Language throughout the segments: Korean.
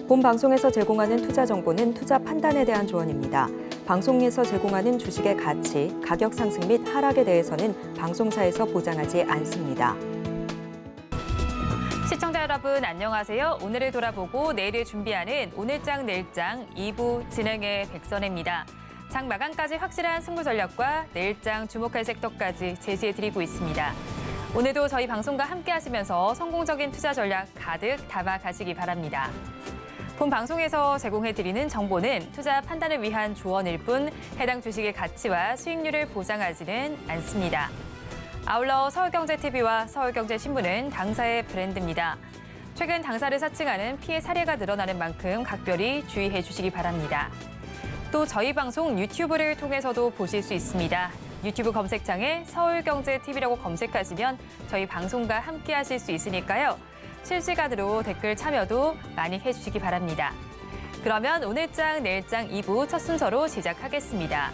본 방송에서 제공하는 투자 정보는 투자 판단에 대한 조언입니다. 방송에서 제공하는 주식의 가치, 가격 상승 및 하락에 대해서는 방송사에서 보장하지 않습니다. 시청자 여러분 안녕하세요. 오늘을 돌아보고 내일을 준비하는 오늘장 내일장 2부 진행의 백선혜입니다. 장 마감까지 확실한 승부 전략과 내일장 주목할 섹터까지 제시해드리고 있습니다. 오늘도 저희 방송과 함께 하시면서 성공적인 투자 전략 가득 담아가시기 바랍니다. 본 방송에서 제공해드리는 정보는 투자 판단을 위한 조언일 뿐 해당 주식의 가치와 수익률을 보장하지는 않습니다. 아울러 서울경제TV와 서울경제신문은 당사의 브랜드입니다. 최근 당사를 사칭하는 피해 사례가 늘어나는 만큼 각별히 주의해 주시기 바랍니다. 또 저희 방송 유튜브를 통해서도 보실 수 있습니다. 유튜브 검색창에 서울경제TV라고 검색하시면 저희 방송과 함께 하실 수 있으니까요. 실시간으로 댓글 참여도 많이 해주시기 바랍니다. 그러면 오늘장 내일장 2부 첫 순서로 시작하겠습니다.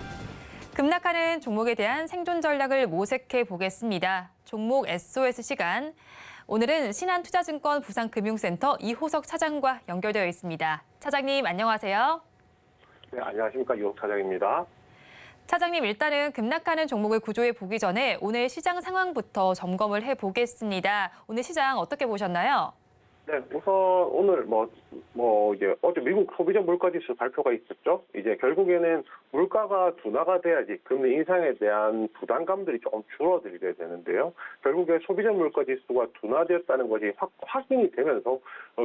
급락하는 종목에 대한 생존 전략을 모색해 보겠습니다. 종목 SOS 시간. 오늘은 신한투자증권 부산금융센터 이호석 차장과 연결되어 있습니다. 차장님 안녕하세요. 네, 안녕하십니까. 이호석 차장입니다. 차장님 일단은 급락하는 종목을 구조해 보기 전에 오늘 시장 상황부터 점검을 해보겠습니다. 오늘 시장 어떻게 보셨나요? 네, 우선 오늘 이제 어제 미국 소비자 물가지수 발표가 있었죠. 이제 결국에는 물가가 둔화가 돼야지 금리 인상에 대한 부담감들이 조금 줄어들게 되는데요. 결국에 소비자 물가지수가 둔화되었다는 것이 확인이 되면서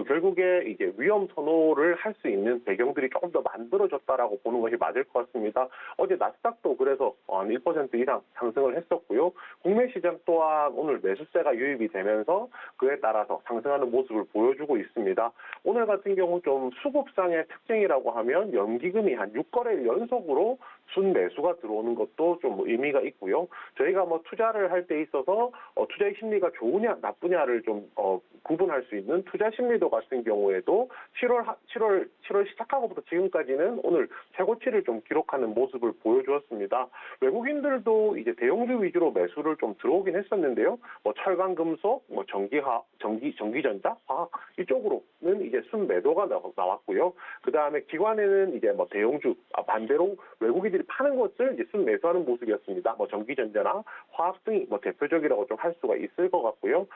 결국에 이제 위험 선호를 할 수 있는 배경들이 조금 더 만들어졌다라고 보는 것이 맞을 것 같습니다. 어제 나스닥도 그래서 한 1% 이상 상승을 했었고요. 국내 시장 또한 오늘 매수세가 유입이 되면서 그에 따라서 상승하는 모습을 보여주고 있습니다. 오늘 같은 경우 좀 수급상의 특징이라고 하면 연기금이 한 6거래일 연속으로 순매수가 들어오는 것도 좀 의미가 있고요. 저희가 투자를 할 때 있어서 투자의 심리가 좋으냐 나쁘냐를 좀 구분할 수 있는 투자 심리도 같은 경우에도 7월 시작하고부터 지금까지는 오늘 최고치를 좀 기록하는 모습을 보여주었습니다. 외국인들도 이제 대형주 위주로 매수를 좀 들어오긴 했었는데요. 철강, 금속, 전기전자, 화학 이쪽으로는 이제 순매도가 나왔고요. 그 다음에 기관에는 이제 대형주 반대로 외국인들이 파는 것을 이제 순매수하는 모습이었습니다. 전기전자나 화학 등이 대표적이라고 좀 할 수가 있을 것 같고요.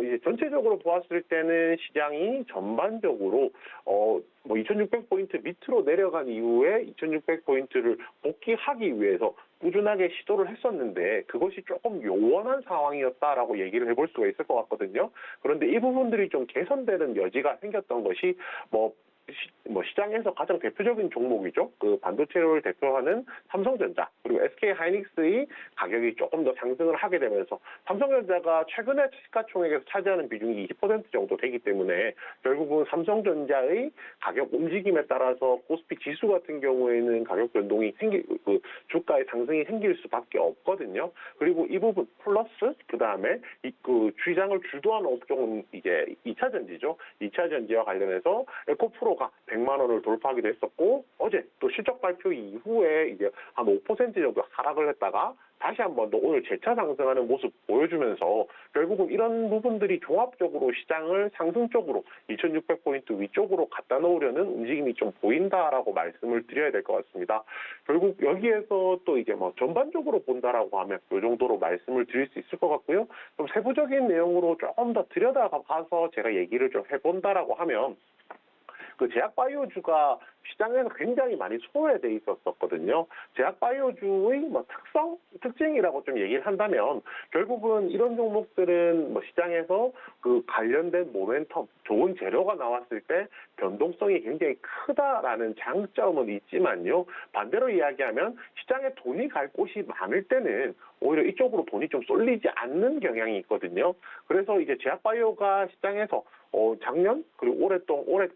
이제 전체적으로 보았을 때는 시장이 전반적으로 2600포인트 밑으로 내려간 이후에 2600포인트를 복귀하기 위해서 꾸준하게 시도를 했었는데 그것이 조금 요원한 상황이었다라고 얘기를 해볼 수가 있을 것 같거든요. 그런데 이 부분들이 좀 개선되는 여지가 생겼던 것이 시장에서 가장 대표적인 종목이죠. 그 반도체를 대표하는 삼성전자 그리고 SK하이닉스의 가격이 조금 더 상승을 하게 되면서 삼성전자가 최근에 시가총액에서 차지하는 비중이 20% 정도 되기 때문에 결국은 삼성전자의 가격 움직임에 따라서 코스피 지수 같은 경우에는 가격 변동이 주가의 상승이 생길 수밖에 없거든요. 그리고 이 부분 플러스 그 다음에 시장을 주도하는 업종은 이제 2차 전지죠. 2차 전지와 관련해서 에코프로가 100만 원을 돌파하기도 했었고 어제 또 실적 발표 이후에 이제 한 5% 정도 하락을 했다가 다시 한 번 더 오늘 재차 상승하는 모습 보여주면서 결국은 이런 부분들이 종합적으로 시장을 상승 쪽으로 2600포인트 위쪽으로 갖다 놓으려는 움직임이 좀 보인다라고 말씀을 드려야 될 것 같습니다. 결국 여기에서 또 이제 전반적으로 본다라고 하면 이 정도로 말씀을 드릴 수 있을 것 같고요. 좀 세부적인 내용으로 조금 더 들여다가서 제가 얘기를 좀 해본다라고 하면 그 제약바이오주가 시장에서 굉장히 많이 소외돼 있었거든요. 제약바이오주의 특징이라고 좀 얘기를 한다면 결국은 이런 종목들은 시장에서 그 관련된 모멘텀, 좋은 재료가 나왔을 때 변동성이 굉장히 크다라는 장점은 있지만요. 반대로 이야기하면 시장에 돈이 갈 곳이 많을 때는 오히려 이쪽으로 돈이 좀 쏠리지 않는 경향이 있거든요. 그래서 이제 제약바이오가 시장에서 작년 그리고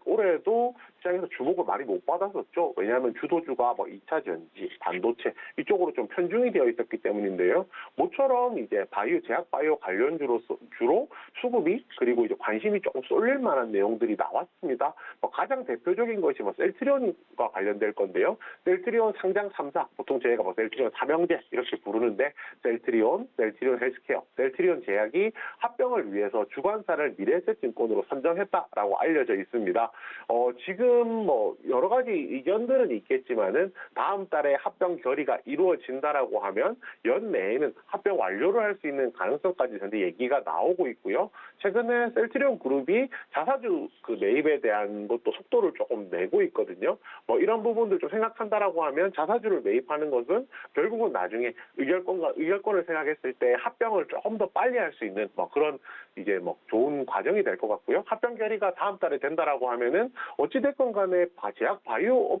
올해도 시장에서 주목을 많이 못 받았었죠. 왜냐하면 주도주가 2차 전지, 반도체 이쪽으로 좀 편중이 되어 있었기 때문인데요. 모처럼 이제 제약바이오 관련주로 주로 수급이 그리고 이제 관심이 조금 쏠릴 만한 내용들이 나왔습니다. 가장 대표적인 것이 셀트리온과 관련될 건데요. 셀트리온 상장 3사, 보통 저희가 셀트리온 삼형제 이렇게 부르는데 셀트리온 헬스케어, 셀트리온 제약이 합병을 위해서 주관사를 미래에셋증권으로 선정했다라고 알려져 있습니다. 지금 뭐 여러 가지 의견들은 있겠지만은 다음 달에 합병 결의가 이루어진다라고 하면 연내에는 합병 완료를 할 수 있는 가능성까지 현재 얘기가 나오고 있고요. 최근에 셀트리온 그룹이 자사주 그 매입에 대한 것도 속도를 조금 내고 있거든요. 뭐 이런 부분들 좀 생각한다라고 하면 자사주를 매입하는 것은 결국은 나중에 의결권을 생각했을 때 합병을 조금 더 빨리 할 수 있는 뭐 그런 이제 뭐 좋은 과정이 될 것 같고요. 합병 결의가 다음 달에 된다라고 하면은 어찌됐건 간에 제약 바이오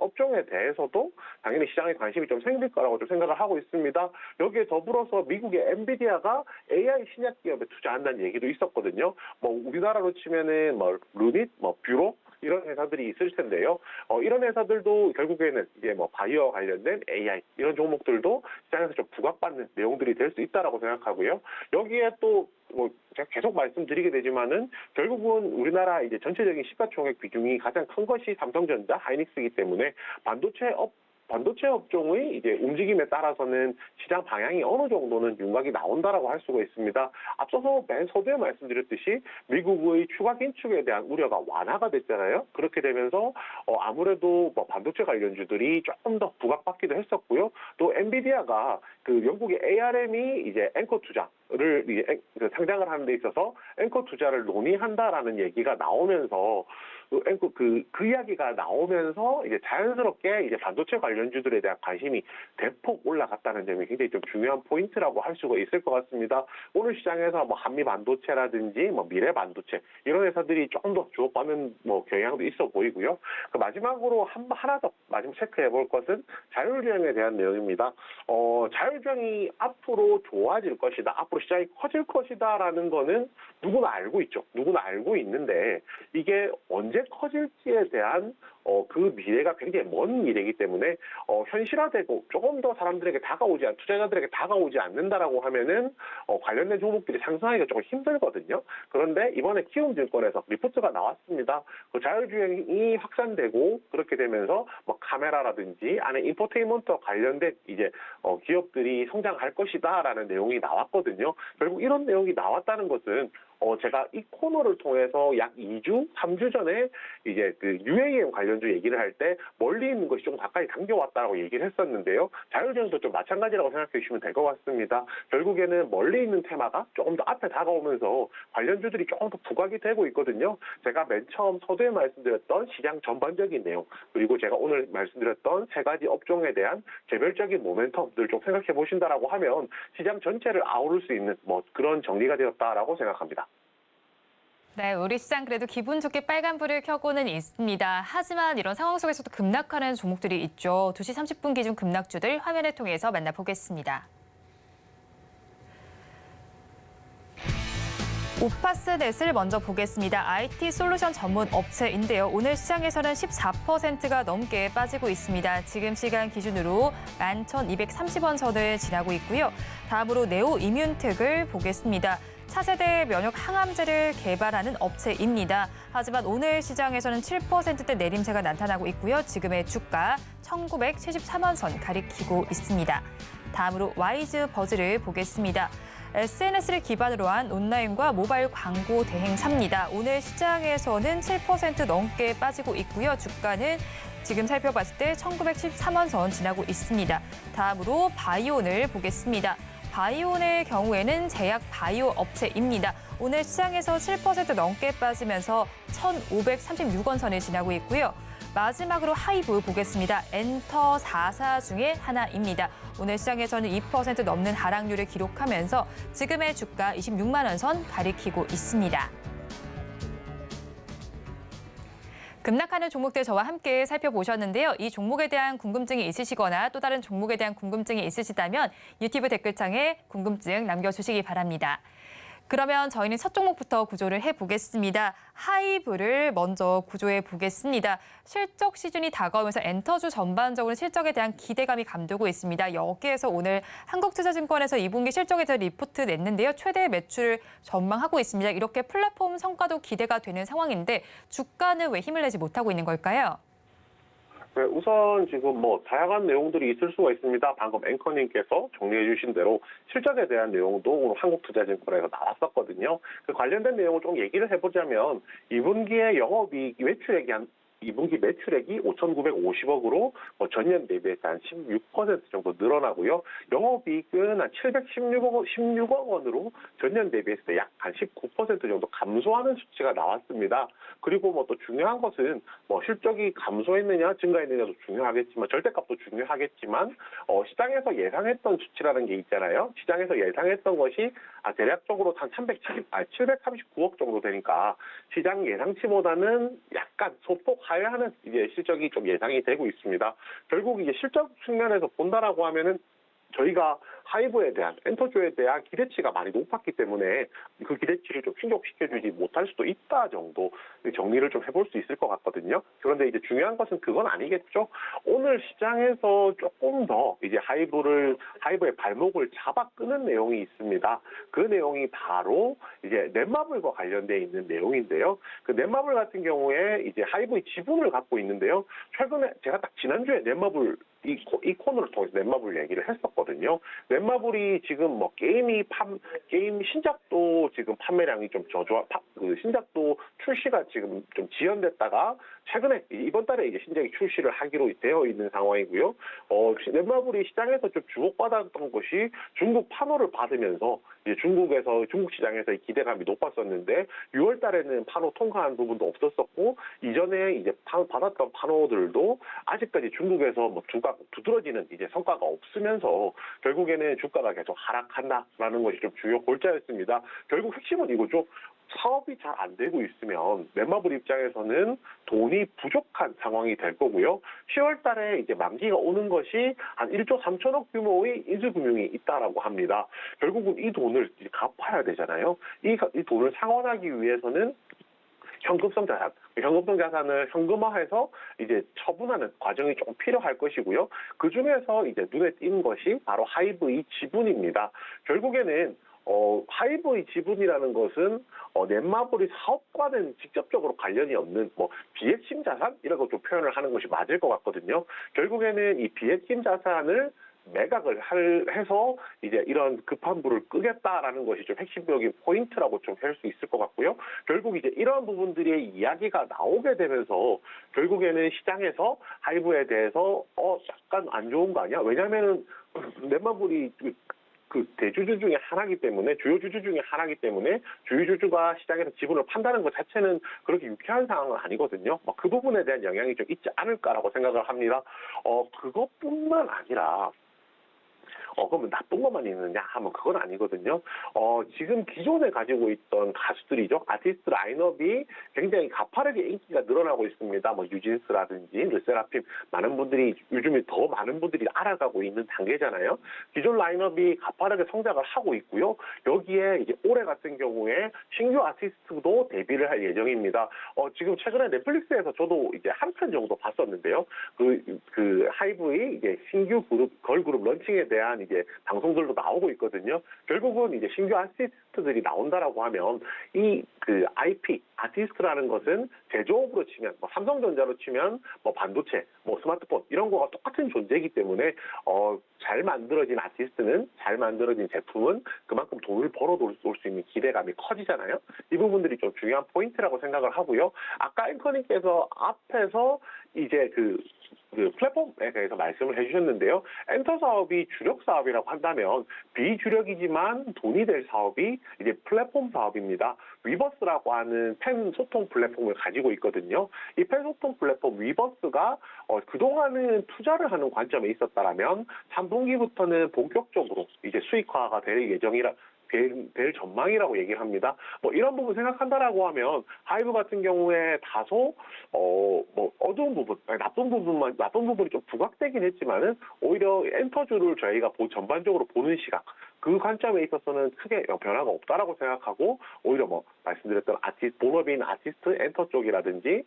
업종에 대해서도 당연히 시장에 관심이 좀 생길 거라고 좀 생각을 하고 있습니다. 여기에 더불어서 미국의 엔비디아가 AI 신약 기업에 투자한다는 얘기도 있었거든요. 뭐 우리나라로 치면은 뭐 루닛, 뭐 뷰로 이런 회사들이 있을 텐데요. 이런 회사들도 결국에는 이제 뭐 바이오 관련된 AI 이런 종목들도 시장에서 좀 부각받는 내용들이 될 수 있다라고 생각하고요. 여기에 또 뭐 제가 계속 말씀드리게 되지만은 결국은 우리나라 이제 전체적인 시가총액 비중이 가장 큰 것이 삼성전자, 하이닉스이기 때문에 반도체 업종의 이제 움직임에 따라서는 시장 방향이 어느 정도는 윤곽이 나온다라고 할 수가 있습니다. 앞서서 맨 서두에 말씀드렸듯이 미국의 추가 긴축에 대한 우려가 완화가 됐잖아요. 그렇게 되면서 아무래도 뭐 반도체 관련주들이 조금 더 부각받기도 했었고요. 또 엔비디아가 그 영국의 ARM이 이제 앵커 투자를 이제 상장을 하는 데 있어서 앵커 투자를 논의한다라는 얘기가 나오면서 그 이야기가 나오면서 이제 자연스럽게 이제 반도체 관련주들에 대한 관심이 대폭 올라갔다는 점이 굉장히 좀 중요한 포인트라고 할 수가 있을 것 같습니다. 오늘 시장에서 뭐 한미 반도체라든지 뭐 미래 반도체 이런 회사들이 조금 더 주목받는 뭐 경향도 있어 보이고요. 그 마지막으로 하나 더 마지막 체크해 볼 것은 자율주행에 대한 내용입니다. 자율주행이 앞으로 좋아질 것이다, 앞으로 시장이 커질 것이다라는 거는 누구나 알고 있죠. 누구나 알고 있는데 이게 언제 커질지에 대한 그 미래가 굉장히 먼 미래이기 때문에 현실화되고 조금 더 사람들에게 투자자들에게 다가오지 않는다라고 하면은 관련된 종목들이 상승하기가 조금 힘들거든요. 그런데 이번에 키움증권에서 리포트가 나왔습니다. 그 자율주행이 확산되고 그렇게 되면서 뭐 카메라라든지 안에 인포테인먼트와 관련된 이제 기업들이 성장할 것이다라는 내용이 나왔거든요. 결국 이런 내용이 나왔다는 것은 제가 이 코너를 통해서 약 2주, 3주 전에 이제 그 UAM 관련주 얘기를 할 때 멀리 있는 것이 좀 가까이 당겨왔다고 얘기를 했었는데요. 자율주행도 좀 마찬가지라고 생각해 주시면 될 것 같습니다. 결국에는 멀리 있는 테마가 조금 더 앞에 다가오면서 관련주들이 조금 더 부각이 되고 있거든요. 제가 맨 처음 서두에 말씀드렸던 시장 전반적인 내용, 그리고 제가 오늘 말씀드렸던 세 가지 업종에 대한 개별적인 모멘텀들 좀 생각해 보신다라고 하면 시장 전체를 아우를 수 있는 뭐 그런 정리가 되었다라고 생각합니다. 네, 우리 시장 그래도 기분 좋게 빨간불을 켜고는 있습니다. 하지만 이런 상황 속에서도 급락하는 종목들이 있죠. 2시 30분 기준 급락주들 화면을 통해서 만나보겠습니다. 오파스넷을 먼저 보겠습니다. IT 솔루션 전문 업체인데요. 오늘 시장에서는 14%가 넘게 빠지고 있습니다. 지금 시간 기준으로 11,230원 선을 지나고 있고요. 다음으로 네오 이뮨텍을 보겠습니다. 차세대 면역 항암제를 개발하는 업체입니다. 하지만 오늘 시장에서는 7%대 내림세가 나타나고 있고요. 지금의 주가 1,973원 선 가리키고 있습니다. 다음으로 와이즈 버즈를 보겠습니다. SNS를 기반으로 한 온라인과 모바일 광고 대행사입니다. 오늘 시장에서는 7% 넘게 빠지고 있고요. 주가는 지금 살펴봤을 때 1,973원 선 지나고 있습니다. 다음으로 바이온을 보겠습니다. 바이온의 경우에는 제약 바이오 업체입니다. 오늘 시장에서 7% 넘게 빠지면서 1,536원 선을 지나고 있고요. 마지막으로 하이브 보겠습니다. 엔터 4사 중에 하나입니다. 오늘 시장에서는 2% 넘는 하락률을 기록하면서 지금의 주가 26만 원 선 가리키고 있습니다. 급락하는 종목들 저와 함께 살펴보셨는데요. 이 종목에 대한 궁금증이 있으시거나 또 다른 종목에 대한 궁금증이 있으시다면 유튜브 댓글창에 궁금증 남겨주시기 바랍니다. 그러면 저희는 첫 종목부터 구조를 해보겠습니다. 하이브를 먼저 구조해 보겠습니다. 실적 시즌이 다가오면서 엔터주 전반적으로 실적에 대한 기대감이 감돌고 있습니다. 여기에서 오늘 한국투자증권에서 2분기 실적에 대한 리포트 냈는데요. 최대 매출을 전망하고 있습니다. 이렇게 플랫폼 성과도 기대가 되는 상황인데 주가는 왜 힘을 내지 못하고 있는 걸까요? 네, 우선 지금 뭐 다양한 내용들이 있을 수가 있습니다. 방금 앵커님께서 정리해 주신 대로 실적에 대한 내용도 오늘 한국투자증권에서 나왔었거든요. 그 관련된 내용을 좀 얘기를 해보자면 2분기에 영업이익 매출액이 한 2분기 매출액이 5,950억으로 전년 대비해서 한 16% 정도 늘어나고요. 영업이익은 한 716억 원으로 전년 대비해서 약 한 19% 정도 감소하는 수치가 나왔습니다. 그리고 뭐 또 중요한 것은 뭐 실적이 감소했느냐 증가했느냐도 중요하겠지만 절대값도 중요하겠지만 시장에서 예상했던 수치라는 게 있잖아요. 시장에서 예상했던 것이 대략적으로 한 739억 정도 되니까 시장 예상치보다는 약간 소폭 하회하는 이제 실적이 좀 예상이 되고 있습니다. 결국 이제 실적 측면에서 본다라고 하면은 저희가 하이브에 대한 엔터주에 대한 기대치가 많이 높았기 때문에 그 기대치를 좀 충족시켜주지 못할 수도 있다 정도 정리를 좀 해볼 수 있을 것 같거든요. 그런데 이제 중요한 것은 그건 아니겠죠. 오늘 시장에서 조금 더 이제 하이브의 발목을 잡아 끄는 내용이 있습니다. 그 내용이 바로 이제 넷마블과 관련되어 있는 내용인데요. 그 넷마블 같은 경우에 이제 하이브의 지분을 갖고 있는데요. 최근에 제가 딱 지난주에 넷마블 이 코너를 통해서 넷마블 얘기를 했었거든요. 넷마블이 지금 뭐 게임 신작도 지금 판매량이 좀 신작도 출시가 지금 좀 지연됐다가 최근에 이번 달에 이제 신작이 출시를 하기로 되어 있는 상황이고요. 넷마블이 시장에서 좀 주목받았던 것이 중국 판호를 받으면서 이제 중국 시장에서의 기대감이 높았었는데 6월 달에는 판호 통과한 부분도 없었었고 이전에 이제 받았던 판호들도 아직까지 중국에서 뭐 두드러지는 이제 성과가 없으면서 결국에는 주가가 계속 하락한다라는 것이 좀 주요 골자였습니다. 결국 핵심은 이거죠. 사업이 잘 안 되고 있으면 넷마블 입장에서는 돈이 부족한 상황이 될 거고요. 10월 달에 이제 만기가 오는 것이 한 1조 3천억 규모의 인수금융이 있다라고 합니다. 결국은 이 돈을 이제 갚아야 되잖아요. 이 돈을 상환하기 위해서는 현금성 자산을 현금화해서 이제 처분하는 과정이 조금 필요할 것이고요. 그 중에서 이제 눈에 띄는 것이 바로 하이브의 지분입니다. 결국에는 하이브의 지분이라는 것은 넷마블의 사업과는 직접적으로 관련이 없는 뭐 비핵심 자산이라고 좀 표현을 하는 것이 맞을 것 같거든요. 결국에는 이 비핵심 자산을 매각을 해서 이제 이런 급한 불을 끄겠다라는 것이 좀 핵심적인 포인트라고 좀 할 수 있을 것 같고요. 결국 이제 이런 부분들의 이야기가 나오게 되면서 결국에는 시장에서 하이브에 대해서 약간 안 좋은 거 아니야? 왜냐면은 넷마블이 그 대주주 중에 하나이기 때문에 주요 주주 중에 하나이기 때문에 주요 주주가 시장에서 지분을 판다는 것 자체는 그렇게 유쾌한 상황은 아니거든요. 그 부분에 대한 영향이 좀 있지 않을까라고 생각을 합니다. 그것뿐만 아니라 그러면 나쁜 것만 있느냐 하면 그건 아니거든요. 지금 기존에 가지고 있던 가수들이죠. 아티스트 라인업이 굉장히 가파르게 인기가 늘어나고 있습니다. 뭐 뉴진스라든지 르세라핌 요즘에 더 많은 분들이 알아가고 있는 단계잖아요. 기존 라인업이 가파르게 성장을 하고 있고요. 여기에 이제 올해 같은 경우에 신규 아티스트도 데뷔를 할 예정입니다. 지금 최근에 넷플릭스에서 저도 이제 한 편 정도 봤었는데요. 그 하이브의 이제 신규 걸그룹 런칭에 대한 이제 방송들도 나오고 있거든요. 결국은 이제 신규 아티스트들이 나온다라고 하면 이 그 IP 아티스트라는 것은 제조업으로 치면 삼성전자로 치면 반도체, 스마트폰 이런 거가 똑같은 존재이기 때문에 잘 만들어진 아티스트는 잘 만들어진 제품은 그만큼 돈을 벌어올 수 있는 기대감이 커지잖아요. 이 부분들이 좀 중요한 포인트라고 생각을 하고요. 아까 앵커님께서 앞에서 이제 그 플랫폼에 대해서 말씀을 해주셨는데요. 엔터 사업이 주력 사업이라고 한다면 비주력이지만 돈이 될 사업이 이제 플랫폼 사업입니다. 위버스라고 하는 팬 소통 플랫폼을 가지고 있거든요. 이 팬 소통 플랫폼 위버스가 그동안은 투자를 하는 관점에 있었다라면 3분기부터는 본격적으로 이제 수익화가 될 전망이라고 얘기를 합니다. 이런 부분 생각한다라고 하면 하이브 같은 경우에 다소 어두운 부분, 나쁜 부분이 좀 부각되긴 했지만은 오히려 엔터주를 저희가 전반적으로 보는 시각, 그 관점에 있어서는 크게 변화가 없다라고 생각하고 오히려 말씀드렸던 본업인 아티스트 엔터 쪽이라든지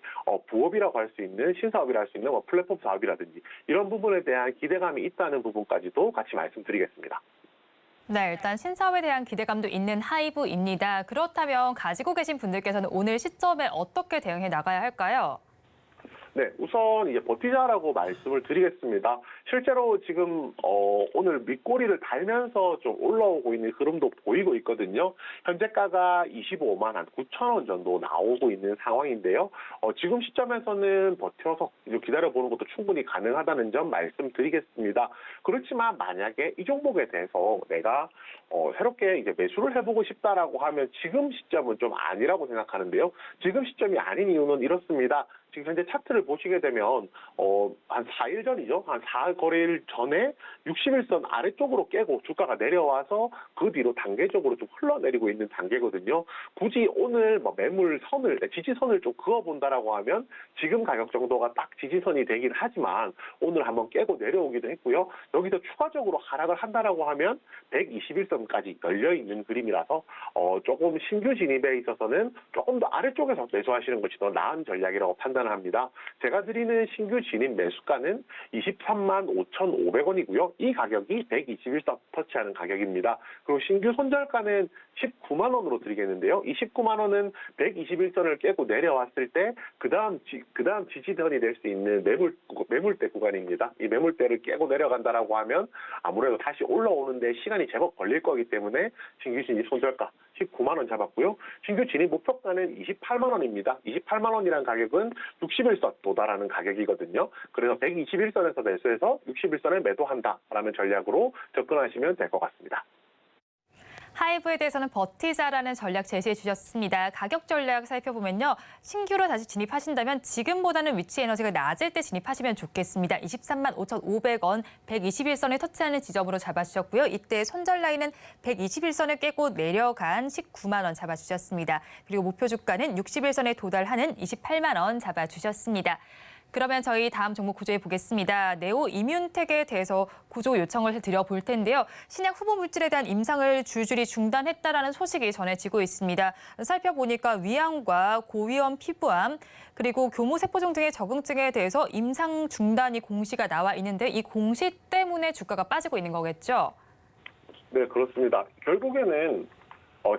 부업이라고 할 수 있는 신사업이라 할 수 있는 플랫폼 사업이라든지 이런 부분에 대한 기대감이 있다는 부분까지도 같이 말씀드리겠습니다. 네, 일단 신사업에 대한 기대감도 있는 하이브입니다. 그렇다면 가지고 계신 분들께서는 오늘 시점에 어떻게 대응해 나가야 할까요? 네, 우선 이제 버티자라고 말씀을 드리겠습니다. 실제로 지금 오늘 밑꼬리를 달면서 좀 올라오고 있는 흐름도 보이고 있거든요. 현재가가 25만 한 9천 원 정도 나오고 있는 상황인데요. 지금 시점에서는 버텨서 기다려보는 것도 충분히 가능하다는 점 말씀드리겠습니다. 그렇지만 만약에 이 종목에 대해서 내가 새롭게 이제 매수를 해보고 싶다라고 하면 지금 시점은 좀 아니라고 생각하는데요. 지금 시점이 아닌 이유는 이렇습니다. 지금 현재 차트를 보시게 되면 한 4일 전이죠. 한 4일 거래일 전에 61선 아래쪽으로 깨고 주가가 내려와서 그 뒤로 단계적으로 좀 흘러내리고 있는 단계거든요. 굳이 오늘 뭐 매물 선을, 지지선을 좀 그어본다라고 하면 지금 가격 정도가 딱 지지선이 되긴 하지만 오늘 한번 깨고 내려오기도 했고요. 여기서 추가적으로 하락을 한다라고 하면 121선까지 열려있는 그림이라서 조금 신규 진입에 있어서는 조금 더 아래쪽에서 매수하시는 것이 더 나은 전략이라고 판단합니다. 제가 드리는 신규 진입 매수가는 23만 5,500원이고요. 이 가격이 121선 터치하는 가격입니다. 그리고 신규 손절가는 19만 원으로 드리겠는데요. 이 19만 원은 121선을 깨고 내려왔을 때 그 다음 지지선이 될 수 있는 매물대 구간입니다. 이 매물대를 깨고 내려간다라고 하면 아무래도 다시 올라오는데 시간이 제법 걸릴 거기 때문에 신규 진입 손절가 19만 원 잡았고요. 신규 진입 목표가는 28만 원입니다. 28만 원이라는 가격은 61선 도달하는 가격이거든요. 그래서 121선에서 매수해서 61선에 매도한다라는 전략으로 접근하시면 될 것 같습니다. 하이브에 대해서는 버티자라는 전략 제시해 주셨습니다. 가격 전략 살펴보면요. 신규로 다시 진입하신다면 지금보다는 위치 에너지가 낮을 때 진입하시면 좋겠습니다. 23만 5,500원 121선을 터치하는 지점으로 잡아주셨고요. 이때 손절 라인은 121선을 깨고 내려간 19만 원 잡아주셨습니다. 그리고 목표 주가는 61선에 도달하는 28만 원 잡아주셨습니다. 그러면 저희 다음 종목 구조해 보겠습니다. 네오 이뮨텍에 대해서 구조 요청을 드려볼 텐데요. 신약 후보 물질에 대한 임상을 줄줄이 중단했다라는 소식이 전해지고 있습니다. 살펴보니까 위암과 고위험 피부암, 그리고 교무세포종 등의 적응증에 대해서 임상 중단이 공시가 나와 있는데 이 공시 때문에 주가가 빠지고 있는 거겠죠? 네, 그렇습니다. 결국에는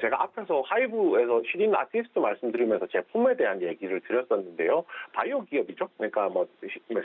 제가 앞에서 하이브에서 시딘 아티스트 말씀드리면서 제품에 대한 얘기를 드렸었는데요. 바이오 기업이죠. 그러니까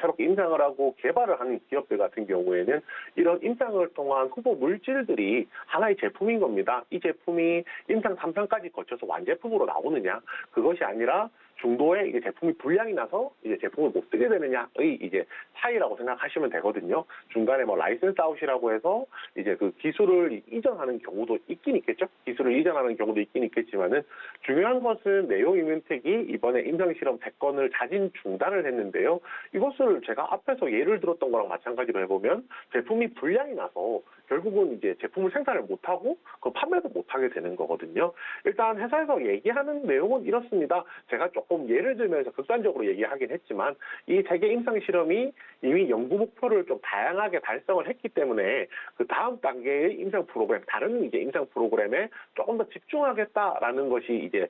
새롭게 임상을 하고 개발을 하는 기업들 같은 경우에는 이런 임상을 통한 후보 물질들이 하나의 제품인 겁니다. 이 제품이 임상 3상까지 거쳐서 완제품으로 나오느냐, 그것이 아니라 중도에 이제 제품이 불량이 나서 이제 제품을 못 쓰게 되느냐의 이제 차이라고 생각하시면 되거든요. 중간에 라이센스 아웃이라고 해서 이제 그 기술을 이전하는 경우도 있긴 있겠죠. 기술을 이전하는 경우도 있긴 있겠지만은 중요한 것은 네오 이뮨텍이 이번에 임상 실험 100건을 자진 중단을 했는데요. 이것을 제가 앞에서 예를 들었던 거랑 마찬가지로 해보면 제품이 불량이 나서 결국은 이제 제품을 생산을 못하고 그 판매도 못하게 되는 거거든요. 일단 회사에서 얘기하는 내용은 이렇습니다. 제가 조금 예를 들면서 극단적으로 얘기하긴 했지만 이 세계 임상 실험이 이미 연구 목표를 좀 다양하게 달성을 했기 때문에 그 다음 단계의 임상 프로그램, 다른 이제 임상 프로그램에 조금 더 집중하겠다라는 것이 이제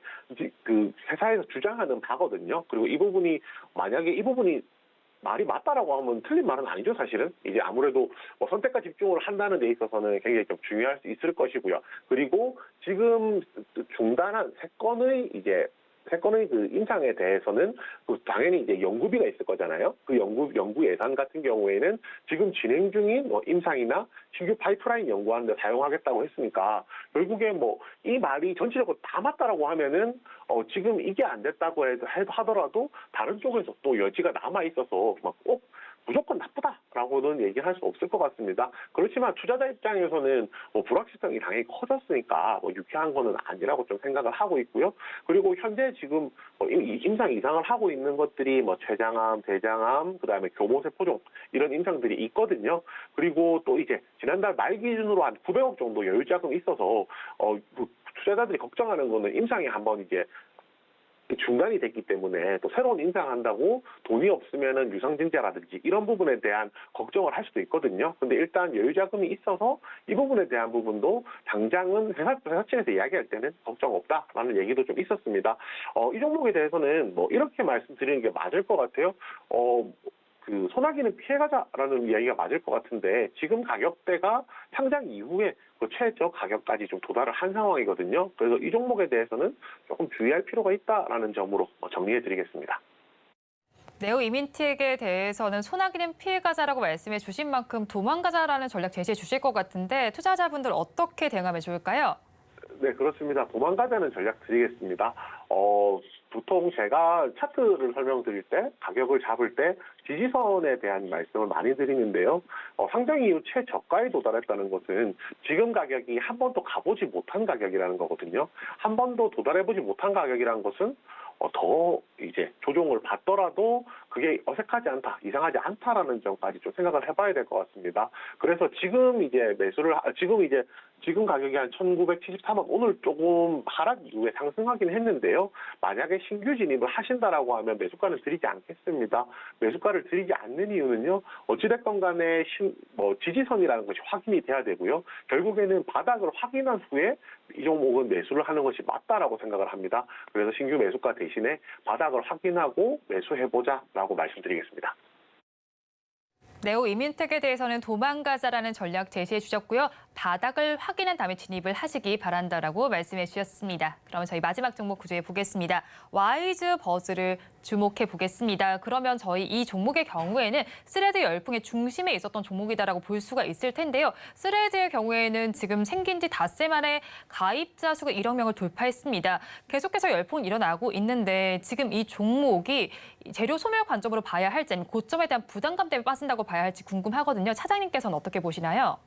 그 회사에서 주장하는 바거든요. 그리고 이 부분이 만약에 이 부분이 말이 맞다라고 하면 틀린 말은 아니죠, 사실은. 이제 아무래도 선택과 집중을 한다는 데 있어서는 굉장히 좀 중요할 수 있을 것이고요. 그리고 지금 중단한 세 건의 그 임상에 대해서는 당연히 이제 연구비가 있을 거잖아요. 그 연구 예산 같은 경우에는 지금 진행 중인 임상이나 신규 파이프라인 연구하는 데 사용하겠다고 했으니까 결국에 이 말이 전체적으로 다 맞다라고 하면은 지금 이게 안 됐다고 하더라도 다른 쪽에서 또 여지가 남아 있어서 꼭 무조건 나쁘다라고는 얘기를 할 수 없을 것 같습니다. 그렇지만 투자자 입장에서는 불확실성이 당연히 커졌으니까 유쾌한 거는 아니라고 좀 생각을 하고 있고요. 그리고 현재 지금 임상 이상을 하고 있는 것들이 췌장암, 대장암, 그다음에 교모세포종 이런 임상들이 있거든요. 그리고 또 이제 지난달 말 기준으로 한 900억 정도 여유자금이 있어서 투자자들이 걱정하는 거는 임상이 한번 이제 중단이 됐기 때문에 또 새로운 임상한다고 돈이 없으면은 유상증자라든지 이런 부분에 대한 걱정을 할 수도 있거든요. 근데 일단 여유자금이 있어서 이 부분에 대한 부분도 당장은 회사 측에서 이야기할 때는 걱정 없다라는 얘기도 좀 있었습니다. 이 종목에 대해서는 이렇게 말씀드리는 게 맞을 것 같아요. 그 소나기는 피해가자라는 이야기가 맞을 것 같은데 지금 가격대가 상장 이후에 그 최저 가격까지 좀 도달을 한 상황이거든요. 그래서 이 종목에 대해서는 조금 주의할 필요가 있다라는 점으로 정리해드리겠습니다. 네오 이민택에 대해서는 소나기는 피해가자라고 말씀해 주신 만큼 도망가자라는 전략 제시해 주실 것 같은데 투자자분들 어떻게 대응하면 좋을까요? 네, 그렇습니다. 도망가자는 전략 드리겠습니다. 보통 제가 차트를 설명드릴 때, 가격을 잡을 때 지지선에 대한 말씀을 많이 드리는데요. 상장 이후 최저가에 도달했다는 것은 지금 가격이 한 번도 가보지 못한 가격이라는 거거든요. 한 번도 도달해보지 못한 가격이라는 것은 더 이제 조정을 받더라도 그게 어색하지 않다, 이상하지 않다라는 점까지 좀 생각을 해봐야 될 것 같습니다. 그래서 지금 지금 가격이 한 1973원, 오늘 조금 하락 이후에 상승하긴 했는데요. 만약에 신규 진입을 하신다라고 하면 매수가는 드리지 않겠습니다. 매수가를 드리지 않는 이유는요. 어찌됐건 간에 지지선이라는 것이 확인이 돼야 되고요. 결국에는 바닥을 확인한 후에 이 종목은 매수를 하는 것이 맞다라고 생각을 합니다. 그래서 신규 매수가 대신에 바닥을 확인하고 매수해보자라고 말씀드리겠습니다. 네오 이민택에 대해서는 도망가자라는 전략 제시해 주셨고요. 바닥을 확인한 다음에 진입을 하시기 바란다라고 말씀해 주셨습니다. 그러면 저희 마지막 종목 구조해 보겠습니다. 와이즈버스를 주목해 보겠습니다. 그러면 저희 이 종목의 경우에는 스레드 열풍의 중심에 있었던 종목이다라고 볼 수가 있을 텐데요. 스레드의 경우에는 지금 생긴 지 닷새 만에 가입자 수가 1억 명을 돌파했습니다. 계속해서 열풍은 일어나고 있는데 지금 이 종목이 재료 소멸 관점으로 봐야 할지 아니면 고점에 대한 부담감 때문에 빠진다고 봐야 할지 궁금하거든요. 차장님께서는 어떻게 보시나요?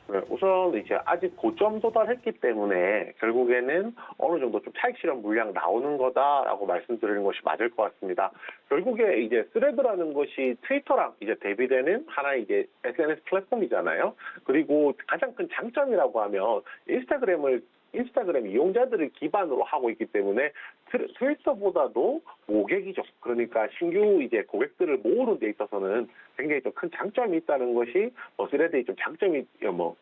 네, 우선 이제 아직 고점 도달했기 때문에 결국에는 어느 정도 좀 차익 실현 물량 나오는 거다라고 말씀드리는 것이 맞을 것 같습니다. 결국에 이제 스레드라는 것이 트위터랑 이제 대비되는 하나의 이제 SNS 플랫폼이잖아요. 그리고 가장 큰 장점이라고 하면 인스타그램 이용자들을 기반으로 하고 있기 때문에 트위터보다도 모객이죠. 그러니까 신규 이제 고객들을 모으는 데 있어서는 굉장히 좀 큰 장점이 있다는 것이 스레드의 좀 장점이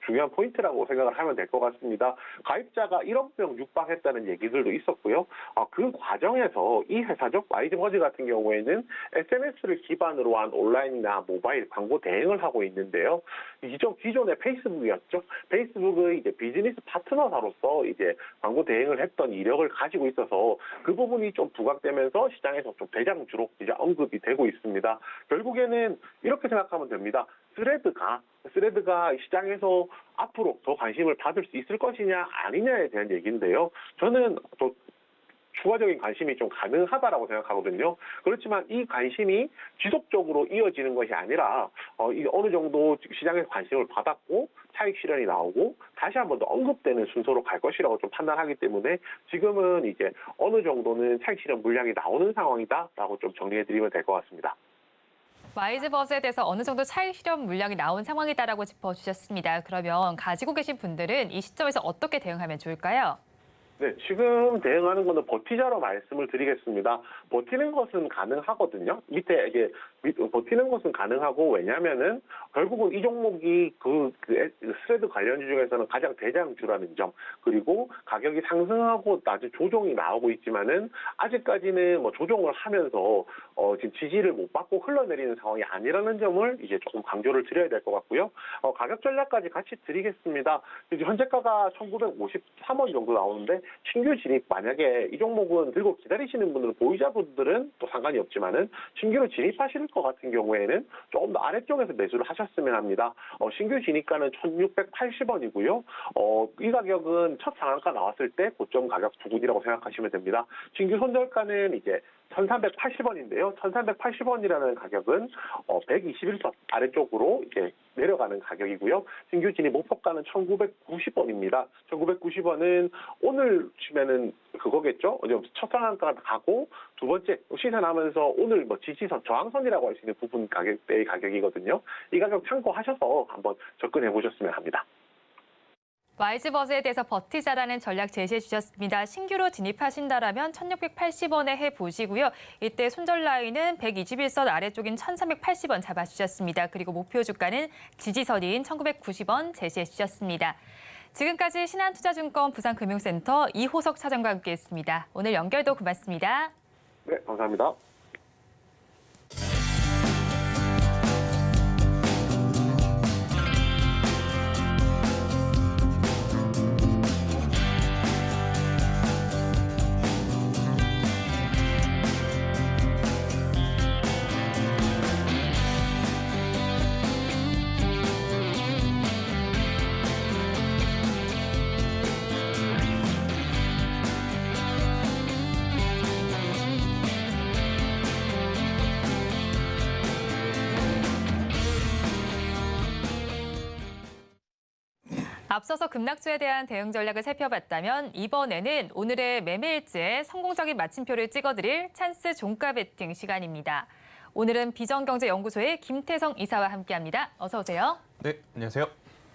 중요한 포인트라고 생각을 하면 될 것 같습니다. 가입자가 1억 명 육박했다는 얘기들도 있었고요. 그 과정에서 이 회사죠. 와이즈버즈 같은 경우에는 SNS를 기반으로 한 온라인이나 모바일 광고 대행을 하고 있는데요. 기존의 페이스북이었죠. 페이스북의 이제 비즈니스 파트너사로서 이제 광고 대행을 했던 이력을 가지고 있어서 그 부분이 좀 부각되면서 시장에서 좀 대장주로 이제 언급이 되고 있습니다. 결국에는 이렇게 생각하면 됩니다. 스레드가 시장에서 앞으로 더 관심을 받을 수 있을 것이냐 아니냐에 대한 얘기인데요. 저는 또 추가적인 관심이 좀 가능하다라고 생각하거든요. 그렇지만 이 관심이 지속적으로 이어지는 것이 아니라 어느 정도 시장에서 관심을 받았고 차익 실현이 나오고 다시 한 번 더 언급되는 순서로 갈 것이라고 좀 판단하기 때문에 지금은 이제 어느 정도는 차익 실현 물량이 나오는 상황이다라고 좀 정리해드리면 될 것 같습니다. 와이즈버스에 대해서 어느 정도 차익 실현 물량이 나온 상황이다라고 짚어주셨습니다. 그러면 가지고 계신 분들은 이 시점에서 어떻게 대응하면 좋을까요? 네, 지금 대응하는 거는 버티자로 말씀을 드리겠습니다. 버티는 것은 가능하거든요. 밑에 이게 버티는 것은 가능하고 왜냐하면은 결국은 이 종목이 그 스레드 관련주 중에서는 가장 대장주라는 점 그리고 가격이 상승하고 나중에 조정이 나오고 있지만은 아직까지는 조정을 하면서 지금 지지를 못 받고 흘러내리는 상황이 아니라는 점을 이제 조금 강조를 드려야 될 것 같고요. 가격 전략까지 같이 드리겠습니다. 이제 현재가가 1,953원 정도 나오는데 신규 진입 만약에 이 종목은 들고 기다리시는 분들은 보유자분들은 또 상관이 없지만은 신규로 진입하실 것 같은 경우에는 조금 더 아래쪽에서 매수를 하셨으면 합니다. 신규 진입가는 1,680원이고요. 이 가격은 첫 상한가 나왔을 때 고점 가격 부근이라고 생각하시면 됩니다. 신규 손절가는 이제 1,380원인데요. 1,380원이라는 가격은 121선 아래쪽으로 이제 내려가는 가격이고요. 신규 진입 목표가는 1,990원입니다. 1,990원은 오늘 치면은 그거겠죠. 첫 상한가 가고 두 번째 시선하면서 오늘 지지선, 저항선이라고 할 수 있는 부분 가격대의 가격이거든요. 이 가격 참고하셔서 한번 접근해 보셨으면 합니다. 와이즈버스에 대해서 버티자라는 전략 제시해 주셨습니다. 신규로 진입하신다라면 1,680원에 해보시고요. 이때 손절 라인은 121선 아래쪽인 1,380원 잡아주셨습니다. 그리고 목표 주가는 지지선인 1,990원 제시해 주셨습니다. 지금까지 신한투자증권 부산금융센터 이호석 차장과 함께했습니다. 오늘 연결도 고맙습니다. 네, 감사합니다. 앞서서 급락주에 대한 대응 전략을 살펴봤다면 이번에는 오늘의 매매일지에 성공적인 마침표를 찍어드릴 찬스 종가 베팅 시간입니다. 오늘은 비전경제연구소의 김태성 이사와 함께합니다. 어서 오세요. 네, 안녕하세요.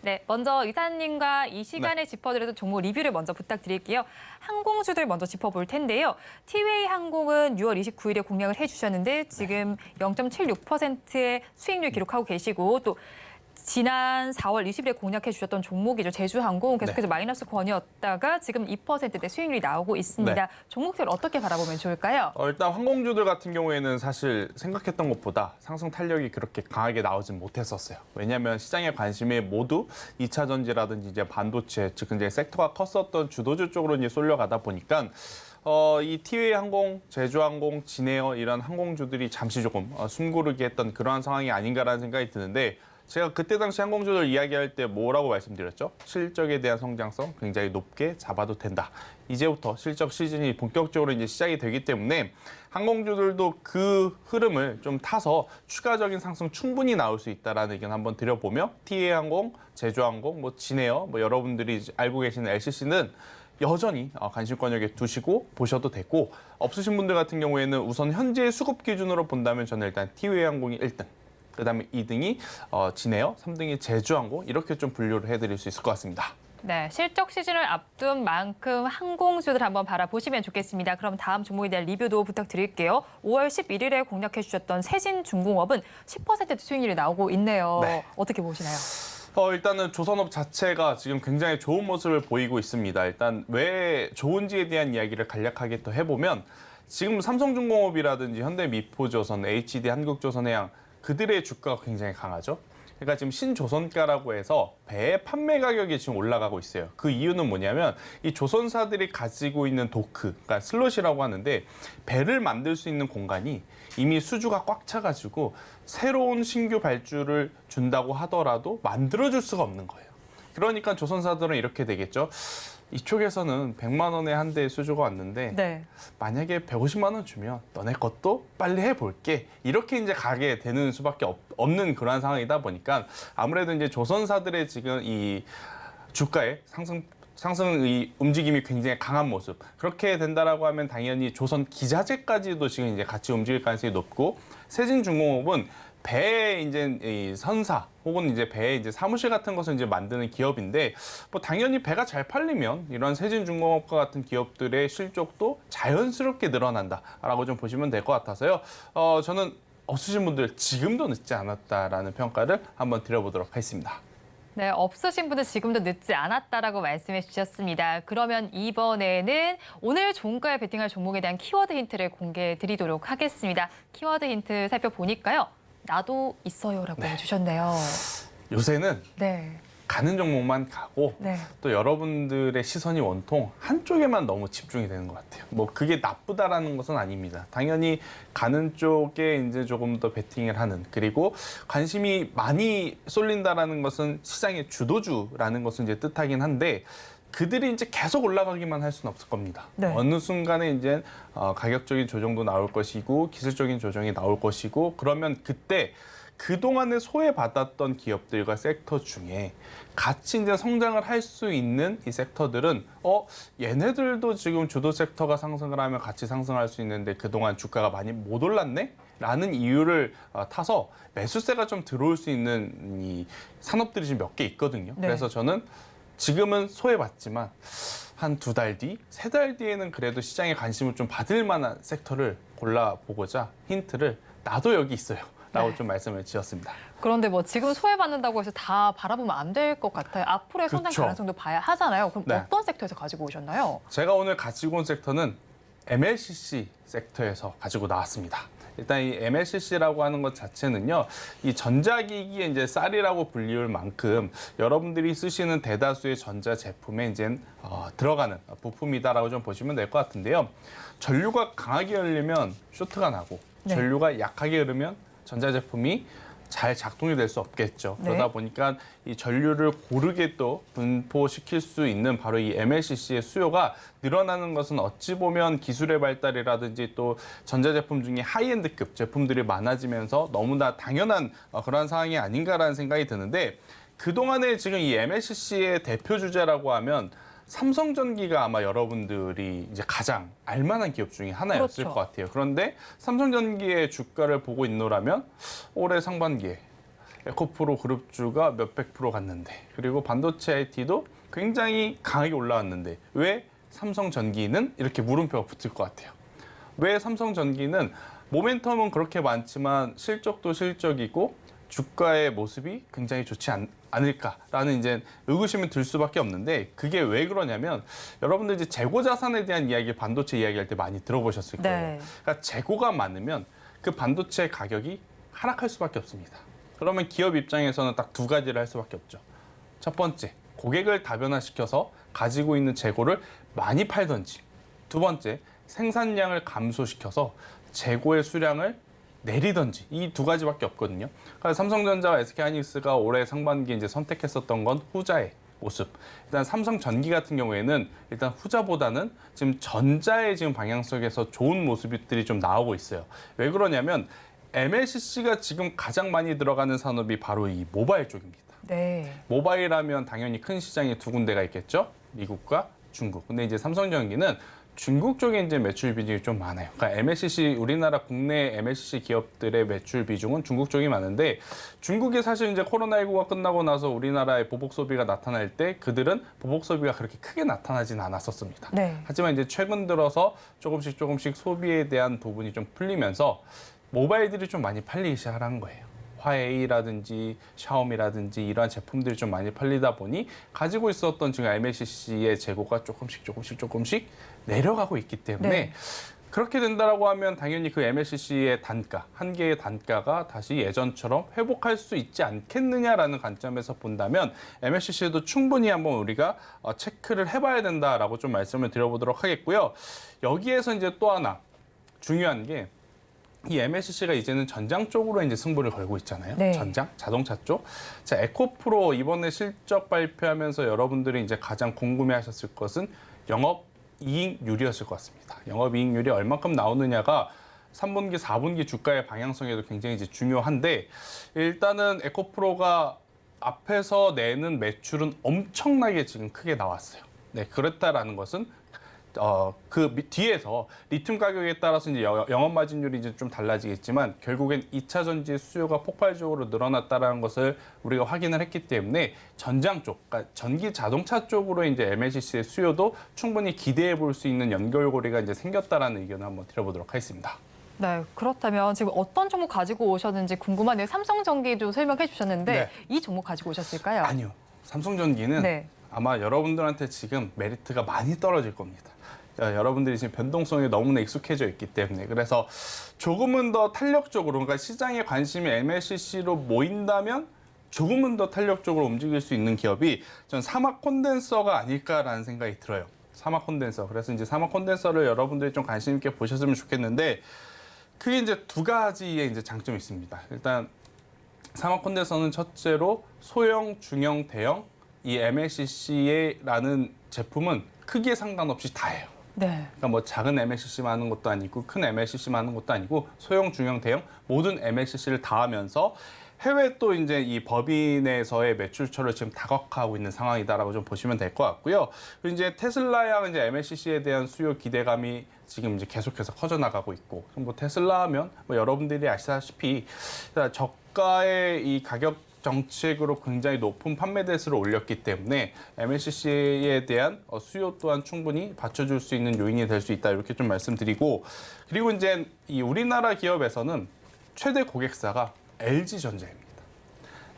네, 먼저 이사님과 이 시간에 짚어드렸던 종목 리뷰를 먼저 부탁드릴게요. 항공주들 먼저 짚어볼 텐데요. 티웨이 항공은 6월 29일에 공략을 해주셨는데 지금 0.76%의 수익률 기록하고 계시고 또 지난 4월 20일에 공략해 주셨던 종목이죠. 제주항공 계속해서 마이너스 권이었다가 지금 2%대 수익률이 나오고 있습니다. 네. 종목들 어떻게 바라보면 좋을까요? 일단 항공주들 같은 경우에는 사실 생각했던 것보다 상승 탄력이 그렇게 강하게 나오진 못했었어요. 왜냐하면 시장의 관심이 모두 2차 전지라든지 이제 반도체, 즉 이제 섹터가 컸었던 주도주 쪽으로 이제 쏠려가다 보니까 이 티웨이 항공, 제주항공, 진에어 이런 항공주들이 잠시 조금 숨고르게 했던 그러한 상황이 아닌가라는 생각이 드는데 제가 그때 당시 항공주들 이야기할 때 뭐라고 말씀드렸죠? 실적에 대한 성장성 굉장히 높게 잡아도 된다. 이제부터 실적 시즌이 본격적으로 이제 시작이 되기 때문에 항공주들도 그 흐름을 좀 타서 추가적인 상승 충분히 나올 수 있다라는 의견 한번 드려보며 티웨이 항공, 제주항공, 진에어, 여러분들이 알고 계시는 LCC는 여전히 관심권역에 두시고 보셔도 되고 없으신 분들 같은 경우에는 우선 현재 수급 기준으로 본다면 저는 일단 티웨이 항공이 1등. 그다음에 2등이 진에어, 3등이 제주항공 이렇게 좀 분류를 해드릴 수 있을 것 같습니다. 네, 실적 시즌을 앞둔 만큼 항공주들 한번 바라보시면 좋겠습니다. 그럼 다음 종목에 대한 리뷰도 부탁드릴게요. 5월 11일에 공략해 주셨던 세진중공업은 10% 수익률이 나오고 있네요. 네. 어떻게 보시나요? 일단은 조선업 자체가 지금 굉장히 좋은 모습을 보이고 있습니다. 일단 왜 좋은지에 대한 이야기를 간략하게 또 해보면 지금 삼성중공업이라든지 현대미포조선, HD 한국조선해양 그들의 주가가 굉장히 강하죠. 그러니까 지금 신조선가라고 해서 배의 판매 가격이 지금 올라가고 있어요. 그 이유는 뭐냐면 이 조선사들이 가지고 있는 도크, 그러니까 슬롯이라고 하는데 배를 만들 수 있는 공간이 이미 수주가 꽉 차가지고 새로운 신규 발주를 준다고 하더라도 만들어줄 수가 없는 거예요. 그러니까 조선사들은 이렇게 되겠죠. 이쪽에서는 100만 원에 한 대의 수주가 왔는데 네. 만약에 150만 원 주면 너네 것도 빨리 해볼게. 이렇게 이제 가게 되는 수밖에 없는 그러한 상황이다 보니까 아무래도 이제 조선사들의 지금 이 주가의 상승의 움직임이 굉장히 강한 모습. 그렇게 된다라고 하면 당연히 조선 기자재까지도 지금 이제 같이 움직일 가능성이 높고 세진중공업은 배에 이제 이 선사 혹은 이제 배에 이제 사무실 같은 것을 이제 만드는 기업인데 당연히 배가 잘 팔리면 이런 세진중공업과 같은 기업들의 실적도 자연스럽게 늘어난다라고 좀 보시면 될 것 같아서요. 저는 없으신 분들 지금도 늦지 않았다라는 평가를 한번 드려보도록 하겠습니다. 네, 없으신 분들 지금도 늦지 않았다라고 말씀해 주셨습니다. 그러면 이번에는 오늘 종가에 베팅할 종목에 대한 키워드 힌트를 공개해 드리도록 하겠습니다. 키워드 힌트 살펴보니까요. 나도 있어요라고 주셨네요. 요새는 네. 가는 종목만 가고 네. 또 여러분들의 시선이 원통 한쪽에만 너무 집중이 되는 것 같아요. 그게 나쁘다라는 것은 아닙니다. 당연히 가는 쪽에 이제 조금 더 베팅을 하는 그리고 관심이 많이 쏠린다라는 것은 시장의 주도주라는 것은 이제 뜻하긴 한데 그들이 이제 계속 올라가기만 할 수는 없을 겁니다. 네. 어느 순간에 이제 가격적인 조정도 나올 것이고 기술적인 조정이 나올 것이고 그러면 그때 그동안에 소외받았던 기업들과 섹터 중에 같이 이제 성장을 할 수 있는 이 섹터들은 얘네들도 지금 주도 섹터가 상승을 하면 같이 상승할 수 있는데 그동안 주가가 많이 못 올랐네? 라는 이유를 타서 매수세가 좀 들어올 수 있는 이 산업들이 지금 몇 개 있거든요. 네. 그래서 저는 지금은 소외받지만 한 2달 뒤, 3달 뒤에는 그래도 시장에 관심을 좀 받을 만한 섹터를 골라보고자 힌트를 나도 여기 있어요. 라고 좀 말씀을 드렸습니다. 그런데 지금 소외받는다고 해서 다 바라보면 안 될 것 같아요. 앞으로의 성장 그쵸. 가능성도 봐야 하잖아요. 그럼 네. 어떤 섹터에서 가지고 오셨나요? 제가 오늘 가지고 온 섹터는 MLCC 섹터에서 가지고 나왔습니다. 일단 이 MLCC라고 하는 것 자체는요, 이 전자기기의 이제 쌀이라고 불리울 만큼 여러분들이 쓰시는 대다수의 전자 제품에 이제 들어가는 부품이다라고 좀 보시면 될 것 같은데요. 전류가 강하게 흐르면 쇼트가 나고 네. 전류가 약하게 흐르면 전자제품이 잘 작동이 될 수 없겠죠. 네. 그러다 보니까 이 전류를 고르게 또 분포시킬 수 있는 바로 이 MLCC의 수요가 늘어나는 것은 어찌 보면 기술의 발달이라든지 또 전자제품 중에 하이엔드급 제품들이 많아지면서 너무나 당연한 그런 상황이 아닌가라는 생각이 드는데 그동안에 지금 이 MLCC의 대표 주제라고 하면 삼성전기가 아마 여러분들이 이제 가장 알만한 기업 중에 하나였을 그렇죠. 것 같아요. 그런데 삼성전기의 주가를 보고 있노라면 올해 상반기에 에코프로 그룹주가 몇백 프로 갔는데, 그리고 반도체 IT도 굉장히 강하게 올라왔는데 왜 삼성전기는 이렇게 물음표가 붙을 것 같아요. 왜 삼성전기는 모멘텀은 그렇게 많지만 실적도 실적이고 주가의 모습이 굉장히 좋지 않을까라는 이제 의구심이 들 수밖에 없는데, 그게 왜 그러냐면 여러분들 이제 재고 자산에 대한 이야기, 반도체 이야기할 때 많이 들어보셨을 거예요. 네. 그러니까 재고가 많으면 그 반도체 가격이 하락할 수밖에 없습니다. 그러면 기업 입장에서는 딱 두 가지를 할 수밖에 없죠. 첫 번째, 고객을 다변화시켜서 가지고 있는 재고를 많이 팔던지, 두 번째, 생산량을 감소시켜서 재고의 수량을 내리던지, 이 두 가지밖에 없거든요. 그래서 삼성전자와 SK하이닉스가 올해 상반기에 이제 선택했었던 건 후자의 모습. 일단 삼성전기 같은 경우에는 일단 후자보다는 지금 전자의 지금 방향성에서 좋은 모습들이 좀 나오고 있어요. 왜 그러냐면 MLCC가 지금 가장 많이 들어가는 산업이 바로 이 모바일 쪽입니다. 네. 모바일 하면 당연히 큰 시장이 두 군데가 있겠죠. 미국과 중국. 근데 이제 삼성전기는 중국 쪽에 이제 매출 비중이 좀 많아요. 그러니까 MLCC, 우리나라 국내 MLCC 기업들의 매출 비중은 중국 쪽이 많은데, 중국이 사실 이제 코로나19가 끝나고 나서 우리나라의 보복 소비가 나타날 때 그들은 보복 소비가 그렇게 크게 나타나진 않았었습니다. 네. 하지만 이제 최근 들어서 조금씩 소비에 대한 부분이 좀 풀리면서 모바일들이 좀 많이 팔리기 시작한 거예요. 화웨이라든지 샤오미라든지 이러한 제품들이 좀 많이 팔리다 보니 가지고 있었던 지금 MLCC의 재고가 조금씩 내려가고 있기 때문에, 네. 그렇게 된다라고 하면 당연히 그 MLCC의 단가, 한 개의 단가가 다시 예전처럼 회복할 수 있지 않겠느냐라는 관점에서 본다면 MLCC도 충분히 한번 우리가 체크를 해봐야 된다라고 좀 말씀을 드려보도록 하겠고요. 여기에서 이제 또 하나 중요한 게, 이 MLCC가 이제는 전장 쪽으로 이제 승부를 걸고 있잖아요. 네. 전장, 자동차 쪽. 자, 에코프로 이번에 실적 발표하면서 여러분들이 이제 가장 궁금해하셨을 것은 영업이익률이었을 것 같습니다. 영업이익률이 얼만큼 나오느냐가 3분기, 4분기 주가의 방향성에도 굉장히 이제 중요한데, 일단은 에코프로가 앞에서 내는 매출은 엄청나게 지금 크게 나왔어요. 네, 그랬다라는 것은 그 뒤에서 리튬 가격에 따라서 이제 영업 마진율이 이제 좀 달라지겠지만 결국엔 2차 전지 수요가 폭발적으로 늘어났다라는 것을 우리가 확인을 했기 때문에 전장 쪽, 그러니까 전기 자동차 쪽으로 이제 MLCC의 수요도 충분히 기대해 볼 수 있는 연결고리가 이제 생겼다라는 의견을 한번 드려보도록 하겠습니다. 네, 그렇다면 지금 어떤 종목 가지고 오셨는지 궁금하네요. 삼성전기도 설명해 주셨는데 네. 이 종목 가지고 오셨을까요? 아니요. 삼성전기는 네. 아마 여러분들한테 지금 메리트가 많이 떨어질 겁니다. 여러분들이 지금 변동성에 너무나 익숙해져 있기 때문에, 그래서 조금은 더 탄력적으로, 그러니까 시장의 관심이 MLCC로 모인다면 조금은 더 탄력적으로 움직일 수 있는 기업이 전 사막 콘덴서가 아닐까라는 생각이 들어요. 사막 콘덴서. 그래서 이제 사막 콘덴서를 여러분들이 좀 관심 있게 보셨으면 좋겠는데, 그게 이제 두 가지의 이제 장점이 있습니다. 일단 사막 콘덴서는 첫째로 소형, 중형, 대형 이 MLCC라는 제품은 크기에 상관없이 다예요. 네. 그러니까 뭐 작은 MLCC만 하는 것도 아니고 큰 MLCC만 하는 것도 아니고 소형, 중형, 대형 모든 MLCC를 다 하면서 해외 또 이제 이 법인에서의 매출처를 지금 다각화하고 있는 상황이다라고 좀 보시면 될 것 같고요. 그리고 이제 테슬라랑 이제 MLCC에 대한 수요 기대감이 지금 이제 계속해서 커져나가고 있고, 뭐 테슬라 하면 뭐 여러분들이 아시다시피 저가의 이 가격 정책으로 굉장히 높은 판매 대수를 올렸기 때문에 MLCC에 대한 수요 또한 충분히 받쳐줄 수 있는 요인이 될 수 있다, 이렇게 좀 말씀드리고, 그리고 이제 이 우리나라 기업에서는 최대 고객사가 LG전자입니다.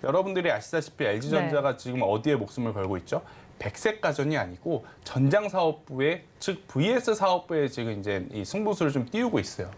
여러분들이 아시다시피 LG전자가 지금 어디에 목숨을 걸고 있죠? 백색 가전이 아니고 전장 사업부에, 즉 VS 사업부에 지금 이제 이 승부수를 좀 띄우고 있어요.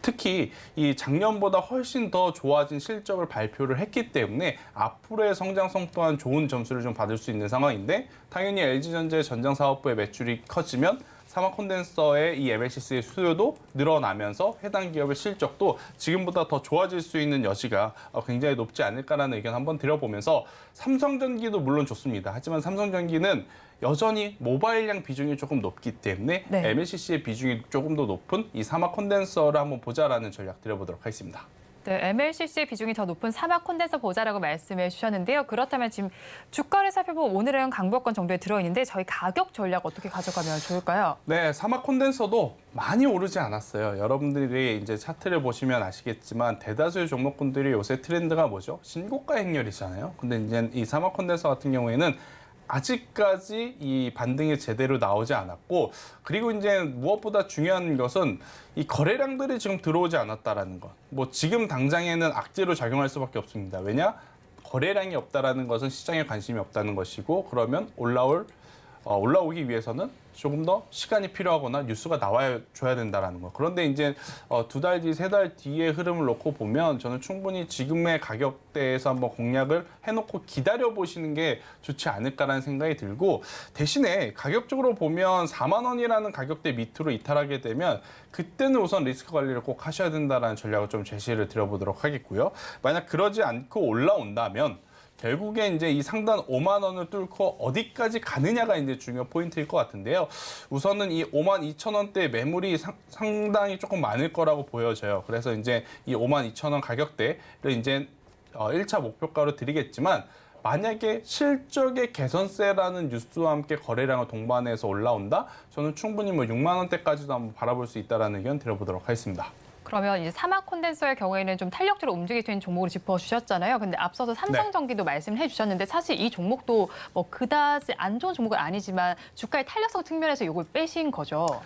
특히 이 작년보다 훨씬 더 좋아진 실적을 발표를 했기 때문에 앞으로의 성장성 또한 좋은 점수를 좀 받을 수 있는 상황인데, 당연히 LG전자의 전장 사업부의 매출이 커지면 사막 콘덴서의 이 MLCC의 수요도 늘어나면서 해당 기업의 실적도 지금보다 더 좋아질 수 있는 여지가 굉장히 높지 않을까라는 의견 한번 드려보면서, 삼성전기도 물론 좋습니다. 하지만 삼성전기는 여전히 모바일량 비중이 조금 높기 때문에 네. MLCC의 비중이 조금 더 높은 이 사막 콘덴서를 한번 보자라는 전략 드려보도록 하겠습니다. 네, MLCC의 비중이 더 높은 사막 콘덴서 보자라고 말씀해 주셨는데요. 그렇다면 지금 주가를 살펴보면 오늘은 강보권 정도에 들어있는데 저희 가격 전략 어떻게 가져가면 좋을까요? 네, 사막 콘덴서도 많이 오르지 않았어요. 여러분들이 이제 차트를 보시면 아시겠지만 대다수의 종목군들이 요새 트렌드가 뭐죠? 신고가 행렬이잖아요. 근데 이제 이 사막 콘덴서 같은 경우에는 아직까지 이 반등이 제대로 나오지 않았고, 그리고 이제 무엇보다 중요한 것은 이 거래량들이 지금 들어오지 않았다라는 것. 뭐 지금 당장에는 악재로 작용할 수밖에 없습니다. 왜냐? 거래량이 없다라는 것은 시장에 관심이 없다는 것이고, 그러면 올라오기 위해서는 조금 더 시간이 필요하거나 뉴스가 나와줘야 된다라는 거. 그런데 이제 2달 뒤, 3달 뒤의 흐름을 놓고 보면 저는 충분히 지금의 가격대에서 한번 공략을 해놓고 기다려 보시는 게 좋지 않을까라는 생각이 들고, 대신에 가격적으로 보면 4만 원이라는 가격대 밑으로 이탈하게 되면 그때는 우선 리스크 관리를 꼭 하셔야 된다라는 전략을 좀 제시를 드려보도록 하겠고요. 만약 그러지 않고 올라온다면 결국에 이제 이 상단 5만 원을 뚫고 어디까지 가느냐가 이제 중요 포인트일 것 같은데요. 우선은 이 5만 2천 원대 매물이 상당히 조금 많을 거라고 보여져요. 그래서 이제 이 5만 2천 원 가격대를 이제 1차 목표가로 드리겠지만, 만약에 실적의 개선세라는 뉴스와 함께 거래량을 동반해서 올라온다? 저는 충분히 뭐 6만 원대까지도 한번 바라볼 수 있다는 의견 드려보도록 하겠습니다. 그러면 이제 사막 콘덴서의 경우에는 좀 탄력적으로 움직일 수 있는 종목을 짚어주셨잖아요. 근데 앞서서 삼성전기도 말씀해 주셨는데 사실 이 종목도 뭐 그다지 안 좋은 종목은 아니지만 주가의 탄력성 측면에서 이걸 빼신 거죠.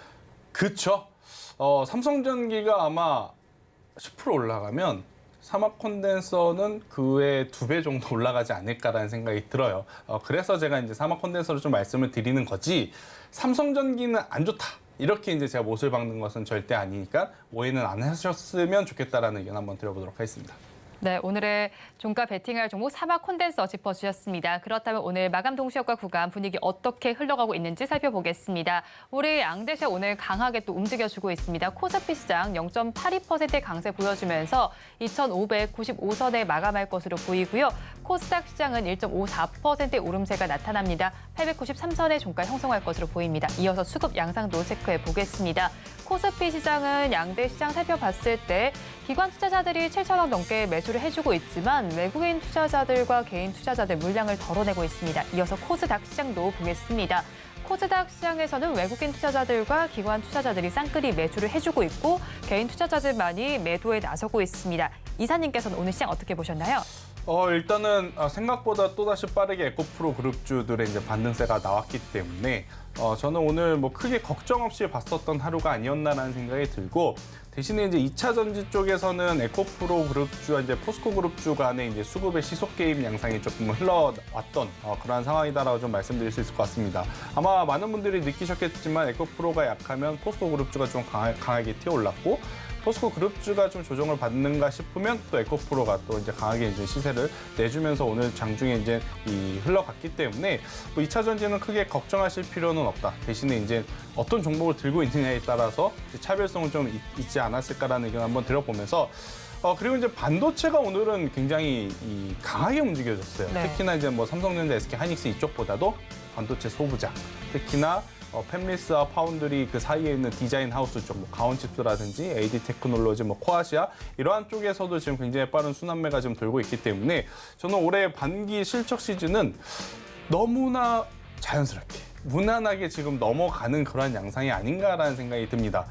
그렇죠. 삼성전기가 아마 10% 올라가면 사막 콘덴서는 그의 2배 정도 올라가지 않을까라는 생각이 들어요. 그래서 제가 이제 사막 콘덴서를 좀 말씀을 드리는 거지, 삼성전기는 안 좋다, 이렇게 이제 제가 못을 박는 것은 절대 아니니까 오해는 안 하셨으면 좋겠다라는 의견 한번 드려보도록 하겠습니다. 네, 오늘의 종가 베팅할 종목 사막 콘덴서 짚어주셨습니다. 그렇다면 오늘 마감 동시효과 구간 분위기 어떻게 흘러가고 있는지 살펴보겠습니다. 우리 양대시장 오늘 강하게 또 움직여주고 있습니다. 코스피 시장 0.82%의 강세 보여주면서 2,595선에 마감할 것으로 보이고요. 코스닥 시장은 1.54%의 오름세가 나타납니다. 893선의 종가 형성할 것으로 보입니다. 이어서 수급 양상도 체크해 보겠습니다. 코스피 시장은 양대 시장 살펴봤을 때 기관 투자자들이 7,000억 넘게 매수를 해주고 있지만 외국인 투자자들과 개인 투자자들 물량을 덜어내고 있습니다. 이어서 코스닥 시장도 보겠습니다. 코스닥 시장에서는 외국인 투자자들과 기관 투자자들이 쌍끌이 매수를 해주고 있고 개인 투자자들만이 매도에 나서고 있습니다. 이사님께서는 오늘 시장 어떻게 보셨나요? 일단은 생각보다 또다시 빠르게 에코프로 그룹주들의 이제 반등세가 나왔기 때문에 저는 오늘 뭐 크게 걱정 없이 봤었던 하루가 아니었나라는 생각이 들고, 대신에 이제 2차 전지 쪽에서는 에코프로 그룹주와 이제 포스코 그룹주 간의 이제 수급의 시속 게임 양상이 조금 흘러왔던 그러한 상황이다라고 좀 말씀드릴 수 있을 것 같습니다. 아마 많은 분들이 느끼셨겠지만 에코프로가 약하면 포스코 그룹주가 좀 강하게 튀어올랐고, 포스코 그룹주가 좀 조정을 받는가 싶으면 또 에코프로가 또 이제 강하게 이제 시세를 내주면서 오늘 장중에 이제 흘러갔기 때문에 뭐 2차 전지는 크게 걱정하실 필요는 없다. 대신에 이제 어떤 종목을 들고 있느냐에 따라서 차별성은 좀 있지 않았을까라는 의견 한번 드려보면서, 그리고 이제 반도체가 오늘은 굉장히 강하게 움직여졌어요. 네. 특히나 이제 뭐 삼성전자, SK 하이닉스 이쪽보다도 반도체 소부장, 특히나 팹리스와 파운드리 그 사이에 있는 디자인 하우스 쪽, 뭐 가온칩스라든지 AD 테크놀로지, 뭐 코아시아 이러한 쪽에서도 지금 굉장히 빠른 순환매가 지금 돌고 있기 때문에 저는 올해 반기 실적 시즌은 너무나 자연스럽게 무난하게 지금 넘어가는 그러한 양상이 아닌가라는 생각이 듭니다.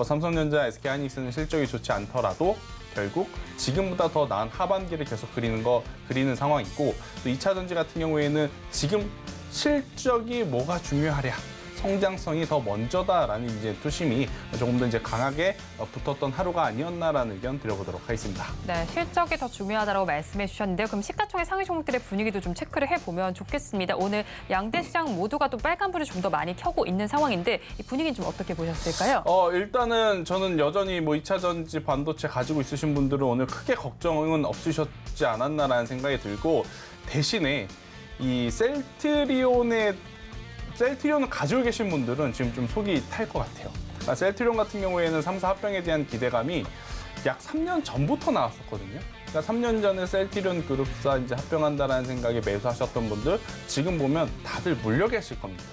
삼성전자, SK 하이닉스는 실적이 좋지 않더라도 결국 지금보다 더 나은 하반기를 계속 그리는 상황이고, 또 2차 전지 같은 경우에는 지금 실적이 뭐가 중요하랴, 성장성이 더 먼저다라는 이제 투심이 조금 더 이제 강하게 붙었던 하루가 아니었나라는 의견 드려보도록 하겠습니다. 네, 실적이 더 중요하다고 말씀해 주셨는데요. 그럼 시가총액 상위 종목들의 분위기도 좀 체크를 해보면 좋겠습니다. 오늘 양대 시장 모두가 또 빨간불을 좀 더 많이 켜고 있는 상황인데 이 분위기는 좀 어떻게 보셨을까요? 일단은 저는 여전히 뭐 2차 전지 반도체 가지고 있으신 분들은 오늘 크게 걱정은 없으셨지 않았나라는 생각이 들고, 대신에 이 셀트리온을 가지고 계신 분들은 지금 좀 속이 탈 것 같아요. 셀트리온 같은 경우에는 3사 합병에 대한 기대감이 약 3년 전부터 나왔었거든요. 그러니까 3년 전에 셀트리온 그룹사 이제 합병한다라는 생각에 매수하셨던 분들 지금 보면 다들 물려 계실 겁니다.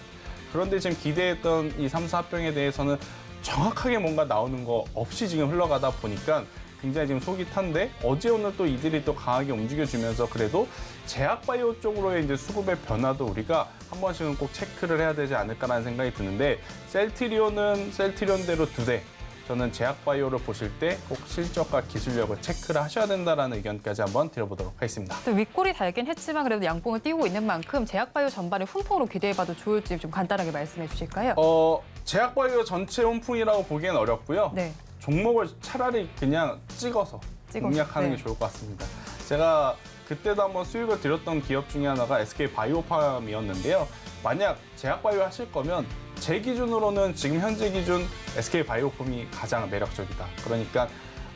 그런데 지금 기대했던 이 3사 합병에 대해서는 정확하게 뭔가 나오는 거 없이 지금 흘러가다 보니까 굉장히 지금 속이 탄데 어제 오늘 또 이들이 또 강하게 움직여주면서 그래도 제약바이오 쪽으로의 이제 수급의 변화도 우리가 한 번씩은 꼭 체크를 해야 되지 않을까라는 생각이 드는데 셀트리온은 셀트리온대로 2대. 저는 제약바이오를 보실 때 꼭 실적과 기술력을 체크를 하셔야 된다는 의견까지 한번 드려보도록 하겠습니다. 또 윗골이 달긴 했지만 그래도 양봉을 띄우고 있는 만큼 제약바이오 전반을 훈풍으로 기대해봐도 좋을지 좀 간단하게 말씀해 주실까요? 제약바이오 전체 훈풍이라고 보기엔 어렵고요. 네. 종목을 차라리 그냥 찍어서 공략하는 네. 게 좋을 것 같습니다. 제가 그때도 한번 수익을 드렸던 기업 중에 하나가 SK바이오팜이었는데요. 만약 제약바이오 하실 거면 제 기준으로는 지금 현재 기준 SK바이오팜이 가장 매력적이다. 그러니까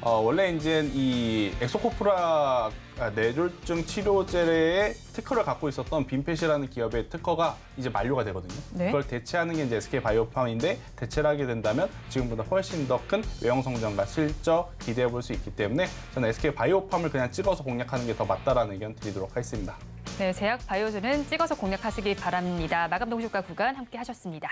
원래 이제 이 엑소코프라 뇌졸중 치료제의 특허를 갖고 있었던 빈펫이라는 기업의 특허가 이제 만료가 되거든요. 네. 그걸 대체하는 게 이제 SK바이오팜인데 대체를 하게 된다면 지금보다 훨씬 더 큰 외형 성장과 실적 기대해 볼 수 있기 때문에 저는 SK바이오팜을 그냥 찍어서 공략하는 게 더 맞다라는 의견 드리도록 하겠습니다. 네, 제약바이오주는 찍어서 공략하시기 바랍니다. 마감 동시효과 구간 함께 하셨습니다.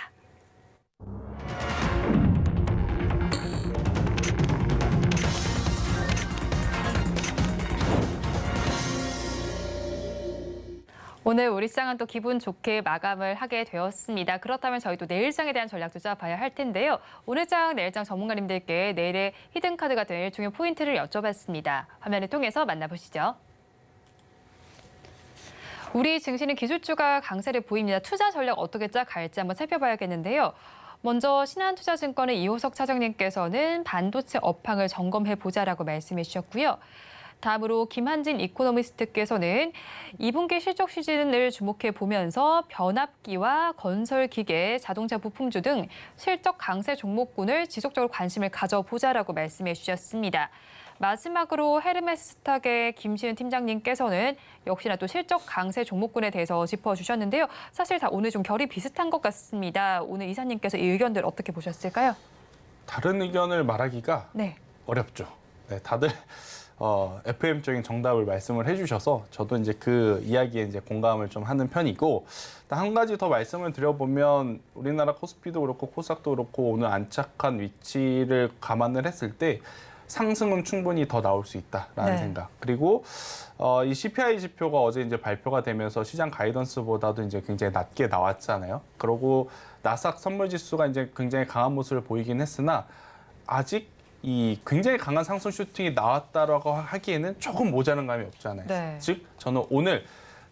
오늘 우리 시장은 또 기분 좋게 마감을 하게 되었습니다. 그렇다면 저희도 내일장에 대한 전략도 짜봐야 할 텐데요. 오늘장, 내일장 전문가님들께 내일의 히든카드가 될 중요 포인트를 여쭤봤습니다. 화면을 통해서 만나보시죠. 우리 증시는 기술주가 강세를 보입니다. 투자 전략 어떻게 짜갈지 한번 살펴봐야겠는데요. 먼저 신한투자증권의 이호석 차장님께서는 반도체 업황을 점검해보자라고 말씀해 주셨고요. 다음으로 김한진 이코노미스트께서는 2분기 실적 시즌을 주목해 보면서 변압기와 건설기계, 자동차 부품주 등 실적 강세 종목군을 지속적으로 관심을 가져보자라고 말씀해 주셨습니다. 마지막으로 헤르메스탁의 김시은 팀장님께서는 역시나 또 실적 강세 종목군에 대해서 짚어주셨는데요. 사실 다 오늘 좀 결이 비슷한 것 같습니다. 오늘 이사님께서 이 의견들 어떻게 보셨을까요? 다른 의견을 말하기가 네. 어렵죠. 네, 다들 FM적인 정답을 말씀을 해주셔서 저도 이제 그 이야기에 이제 공감을 좀 하는 편이고 한 가지 더 말씀을 드려보면 우리나라 코스피도 그렇고 코스닥도 그렇고 오늘 안착한 위치를 감안을 했을 때 상승은 충분히 더 나올 수 있다라는 네. 생각. 그리고 이 CPI 지표가 어제 이제 발표가 되면서 시장 가이던스보다도 이제 굉장히 낮게 나왔잖아요. 그리고 나스닥 선물 지수가 이제 굉장히 강한 모습을 보이긴 했으나 아직 이 굉장히 강한 상승 슈팅이 나왔다라고 하기에는 조금 모자란 감이 없잖아요. 네. 즉 저는 오늘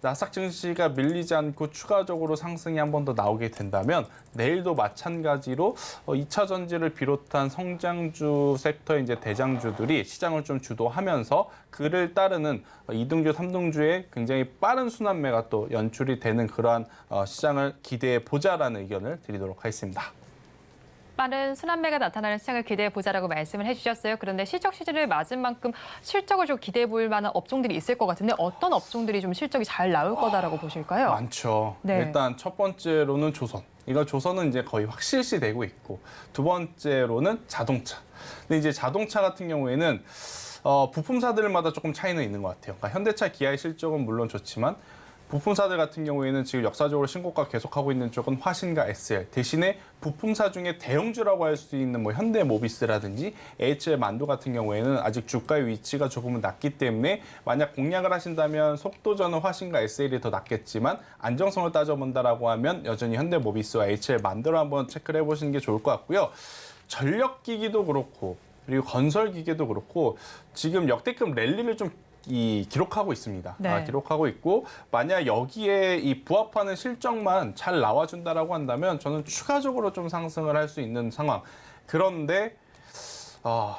나스닥 증시가 밀리지 않고 추가적으로 상승이 한 번 더 나오게 된다면 내일도 마찬가지로 2차 전지를 비롯한 성장주 섹터의 이제 대장주들이 시장을 좀 주도하면서 그를 따르는 2등주, 3등주의 굉장히 빠른 순환매가 또 연출이 되는 그러한 시장을 기대해 보자라는 의견을 드리도록 하겠습니다. 빠른 순환매가 나타나는 시장을 기대해보자라고 말씀을 해주셨어요. 그런데 실적 시즌을 맞은 만큼 실적을 좀 기대해볼 만한 업종들이 있을 것 같은데 어떤 업종들이 좀 실적이 잘 나올 거다라고 보실까요? 많죠. 네. 일단 첫 번째로는 조선. 이거 조선은 이제 거의 확실시 되고 있고 두 번째로는 자동차. 근데 이제 자동차 같은 경우에는 부품사들마다 조금 차이는 있는 것 같아요. 그러니까 현대차, 기아의 실적은 물론 좋지만 부품사들 같은 경우에는 지금 역사적으로 신고가 계속하고 있는 쪽은 화신과 SL. 대신에 부품사 중에 대형주라고 할 수 있는 뭐 현대모비스라든지 HL 만두 같은 경우에는 아직 주가의 위치가 조금은 낮기 때문에 만약 공략을 하신다면 속도전은 화신과 SL이 더 낮겠지만 안정성을 따져본다라고 하면 여전히 현대모비스와 HL 만두를 한번 체크를 해보시는 게 좋을 것 같고요. 전력기기도 그렇고 그리고 건설기계도 그렇고 지금 역대급 랠리를 좀 기록하고 있습니다. 네. 기록하고 있고 만약 여기에 이 부합하는 실적만 잘 나와준다라고 한다면 저는 추가적으로 좀 상승을 할 수 있는 상황. 그런데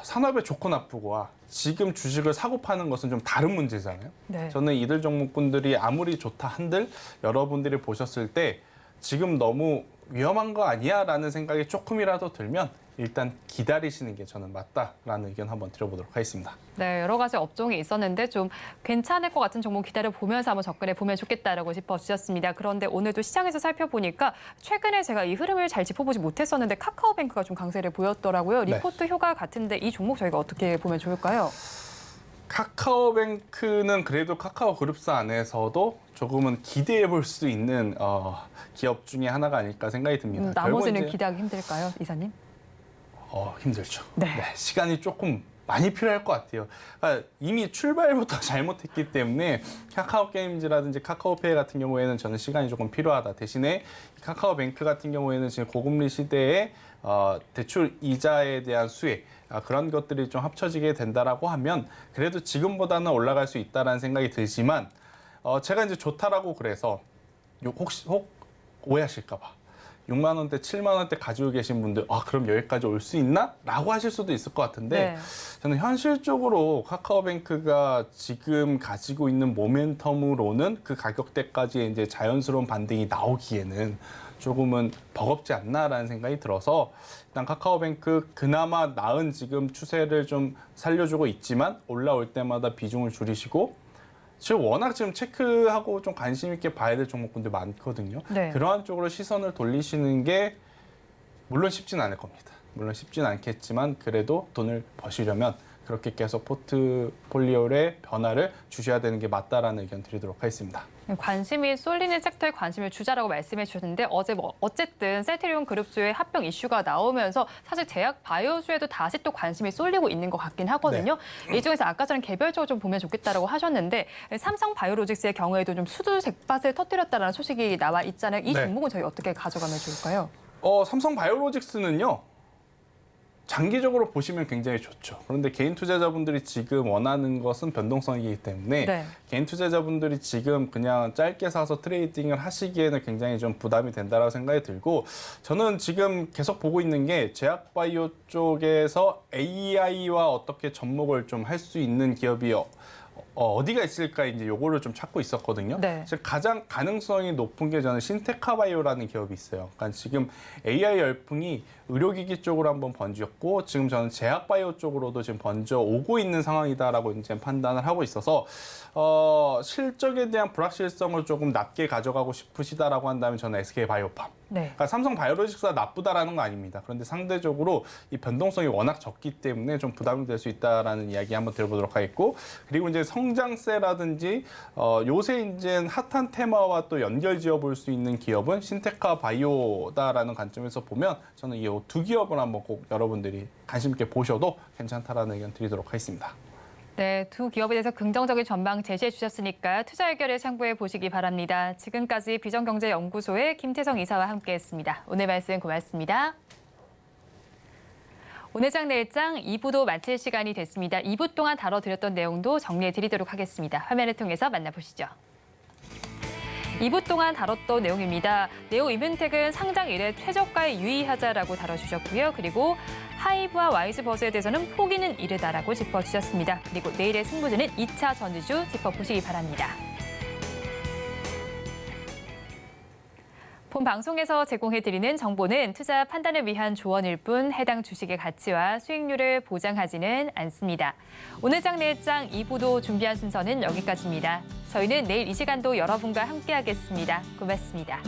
산업의 좋고 나쁘고와 지금 주식을 사고 파는 것은 좀 다른 문제잖아요. 네. 저는 이들 종목군들이 아무리 좋다 한들 여러분들이 보셨을 때 지금 너무 위험한 거 아니야라는 생각이 조금이라도 들면 일단 기다리시는 게 저는 맞다라는 의견 한번 드려보도록 하겠습니다. 네, 여러 가지 업종이 있었는데 좀 괜찮을 것 같은 종목 기다려보면서 한번 접근해 보면 좋겠다라고 짚어주셨습니다. 그런데 오늘도 시장에서 살펴보니까 최근에 제가 이 흐름을 잘 짚어보지 못했었는데 카카오뱅크가 좀 강세를 보였더라고요. 리포트 효과 같은데 이 종목 저희가 어떻게 보면 좋을까요? 카카오뱅크는 그래도 카카오그룹사 안에서도 조금은 기대해 볼 수 있는 기업 중에 하나가 아닐까 생각이 듭니다. 나머지는 결국 이제 기대하기 힘들까요, 이사님? 힘들죠. 네. 시간이 조금 많이 필요할 것 같아요. 그러니까 이미 출발부터 잘못했기 때문에 카카오 게임즈라든지 카카오페이 같은 경우에는 저는 시간이 조금 필요하다. 대신에 카카오뱅크 같은 경우에는 지금 고금리 시대에 대출 이자에 대한 수혜 그런 것들이 좀 합쳐지게 된다라고 하면 그래도 지금보다는 올라갈 수 있다라는 생각이 들지만 제가 이제 좋다라고 그래서 혹 오해하실까 봐 6만 원대, 7만 원대 가지고 계신 분들 그럼 여기까지 올 수 있나? 라고 하실 수도 있을 것 같은데 저는 현실적으로 카카오뱅크가 지금 가지고 있는 모멘텀으로는 그 가격대까지 이제 자연스러운 반등이 나오기에는 조금은 버겁지 않나라는 생각이 들어서 일단 카카오뱅크 그나마 나은 지금 추세를 좀 살려주고 있지만 올라올 때마다 비중을 줄이시고 지금 워낙 지금 체크하고 좀 관심 있게 봐야 될 종목군들 많거든요. 네. 그러한 쪽으로 시선을 돌리시는 게 물론 쉽진 않을 겁니다. 물론 쉽진 않겠지만 그래도 돈을 버시려면 그렇게 계속 포트폴리오의 변화를 주셔야 되는 게 맞다라는 의견 드리도록 하겠습니다. 관심이 쏠리는 섹터에 관심을 주자라고 말씀해 주셨는데 어제 어쨌든 셀트리온 그룹주의 합병 이슈가 나오면서 사실 제약 바이오주에도 다시 또 관심이 쏠리고 있는 것 같긴 하거든요. 이 중에서 아까처럼 개별적으로 좀 보면 좋겠다라고 하셨는데 삼성 바이오로직스의 경우에도 좀 수두 잭팟을 터뜨렸다는 소식이 나와 있잖아요. 이 종목은 저희 어떻게 가져가면 좋을까요? 삼성 바이오로직스는요. 장기적으로 보시면 굉장히 좋죠. 그런데 개인 투자자분들이 지금 원하는 것은 변동성이기 때문에 개인 투자자분들이 지금 그냥 짧게 사서 트레이딩을 하시기에는 굉장히 좀 부담이 된다라고 생각이 들고 저는 지금 계속 보고 있는 게 제약바이오 쪽에서 AI와 어떻게 접목을 좀 할 수 있는 기업이 어디가 있을까 이제 요거를 좀 찾고 있었거든요. 가장 가능성이 높은 게 저는 신테카바이오라는 기업이 있어요. 그러니까 지금 AI 열풍이 의료기기 쪽으로 한번 번졌고 지금 저는 제약바이오 쪽으로도 지금 번져 오고 있는 상황이다라고 이제 판단을 하고 있어서 실적에 대한 불확실성을 조금 낮게 가져가고 싶으시다라고 한다면 저는 SK바이오팜. 그러니까 삼성 바이오로직스가 나쁘다라는 거 아닙니다. 그런데 상대적으로 이 변동성이 워낙 적기 때문에 좀 부담이 될 수 있다라는 이야기 한번 들어보도록 하겠고 그리고 이제 성장세라든지 요새 이제 핫한 테마와 또 연결 지어볼 수 있는 기업은 신테카 바이오다라는 관점에서 보면 저는 이 두 기업을 한번 꼭 여러분들이 관심 있게 보셔도 괜찮다라는 의견 드리도록 하겠습니다. 네, 두 기업에 대해서 긍정적인 전망 제시해 주셨으니까 투자 의견을 참고해 보시기 바랍니다. 지금까지 비전경제연구소의 김태성 이사와 함께했습니다. 오늘 말씀 고맙습니다. 오늘장 내일장 2부도 마칠 시간이 됐습니다. 2부 동안 다뤄드렸던 내용도 정리해 드리도록 하겠습니다. 화면을 통해서 만나보시죠. 2부 동안 다뤘던 내용입니다. 네오이뮨텍은 상장 이래 최저가에 유의하자라고 다뤄주셨고요. 그리고 하이브와 와이즈버스에 대해서는 포기는 이르다라고 짚어주셨습니다. 그리고 내일의 승부주는 2차 전지주 짚어보시기 바랍니다. 본 방송에서 제공해드리는 정보는 투자 판단을 위한 조언일 뿐 해당 주식의 가치와 수익률을 보장하지는 않습니다. 오늘장 내일장 2부도 준비한 순서는 여기까지입니다. 저희는 내일 이 시간도 여러분과 함께하겠습니다. 고맙습니다.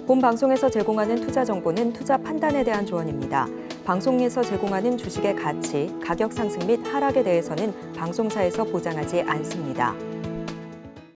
본 방송에서 제공하는 투자 정보는 투자 판단에 대한 조언입니다. 방송에서 제공하는 주식의 가치, 가격 상승 및 하락에 대해서는 방송사에서 보장하지 않습니다.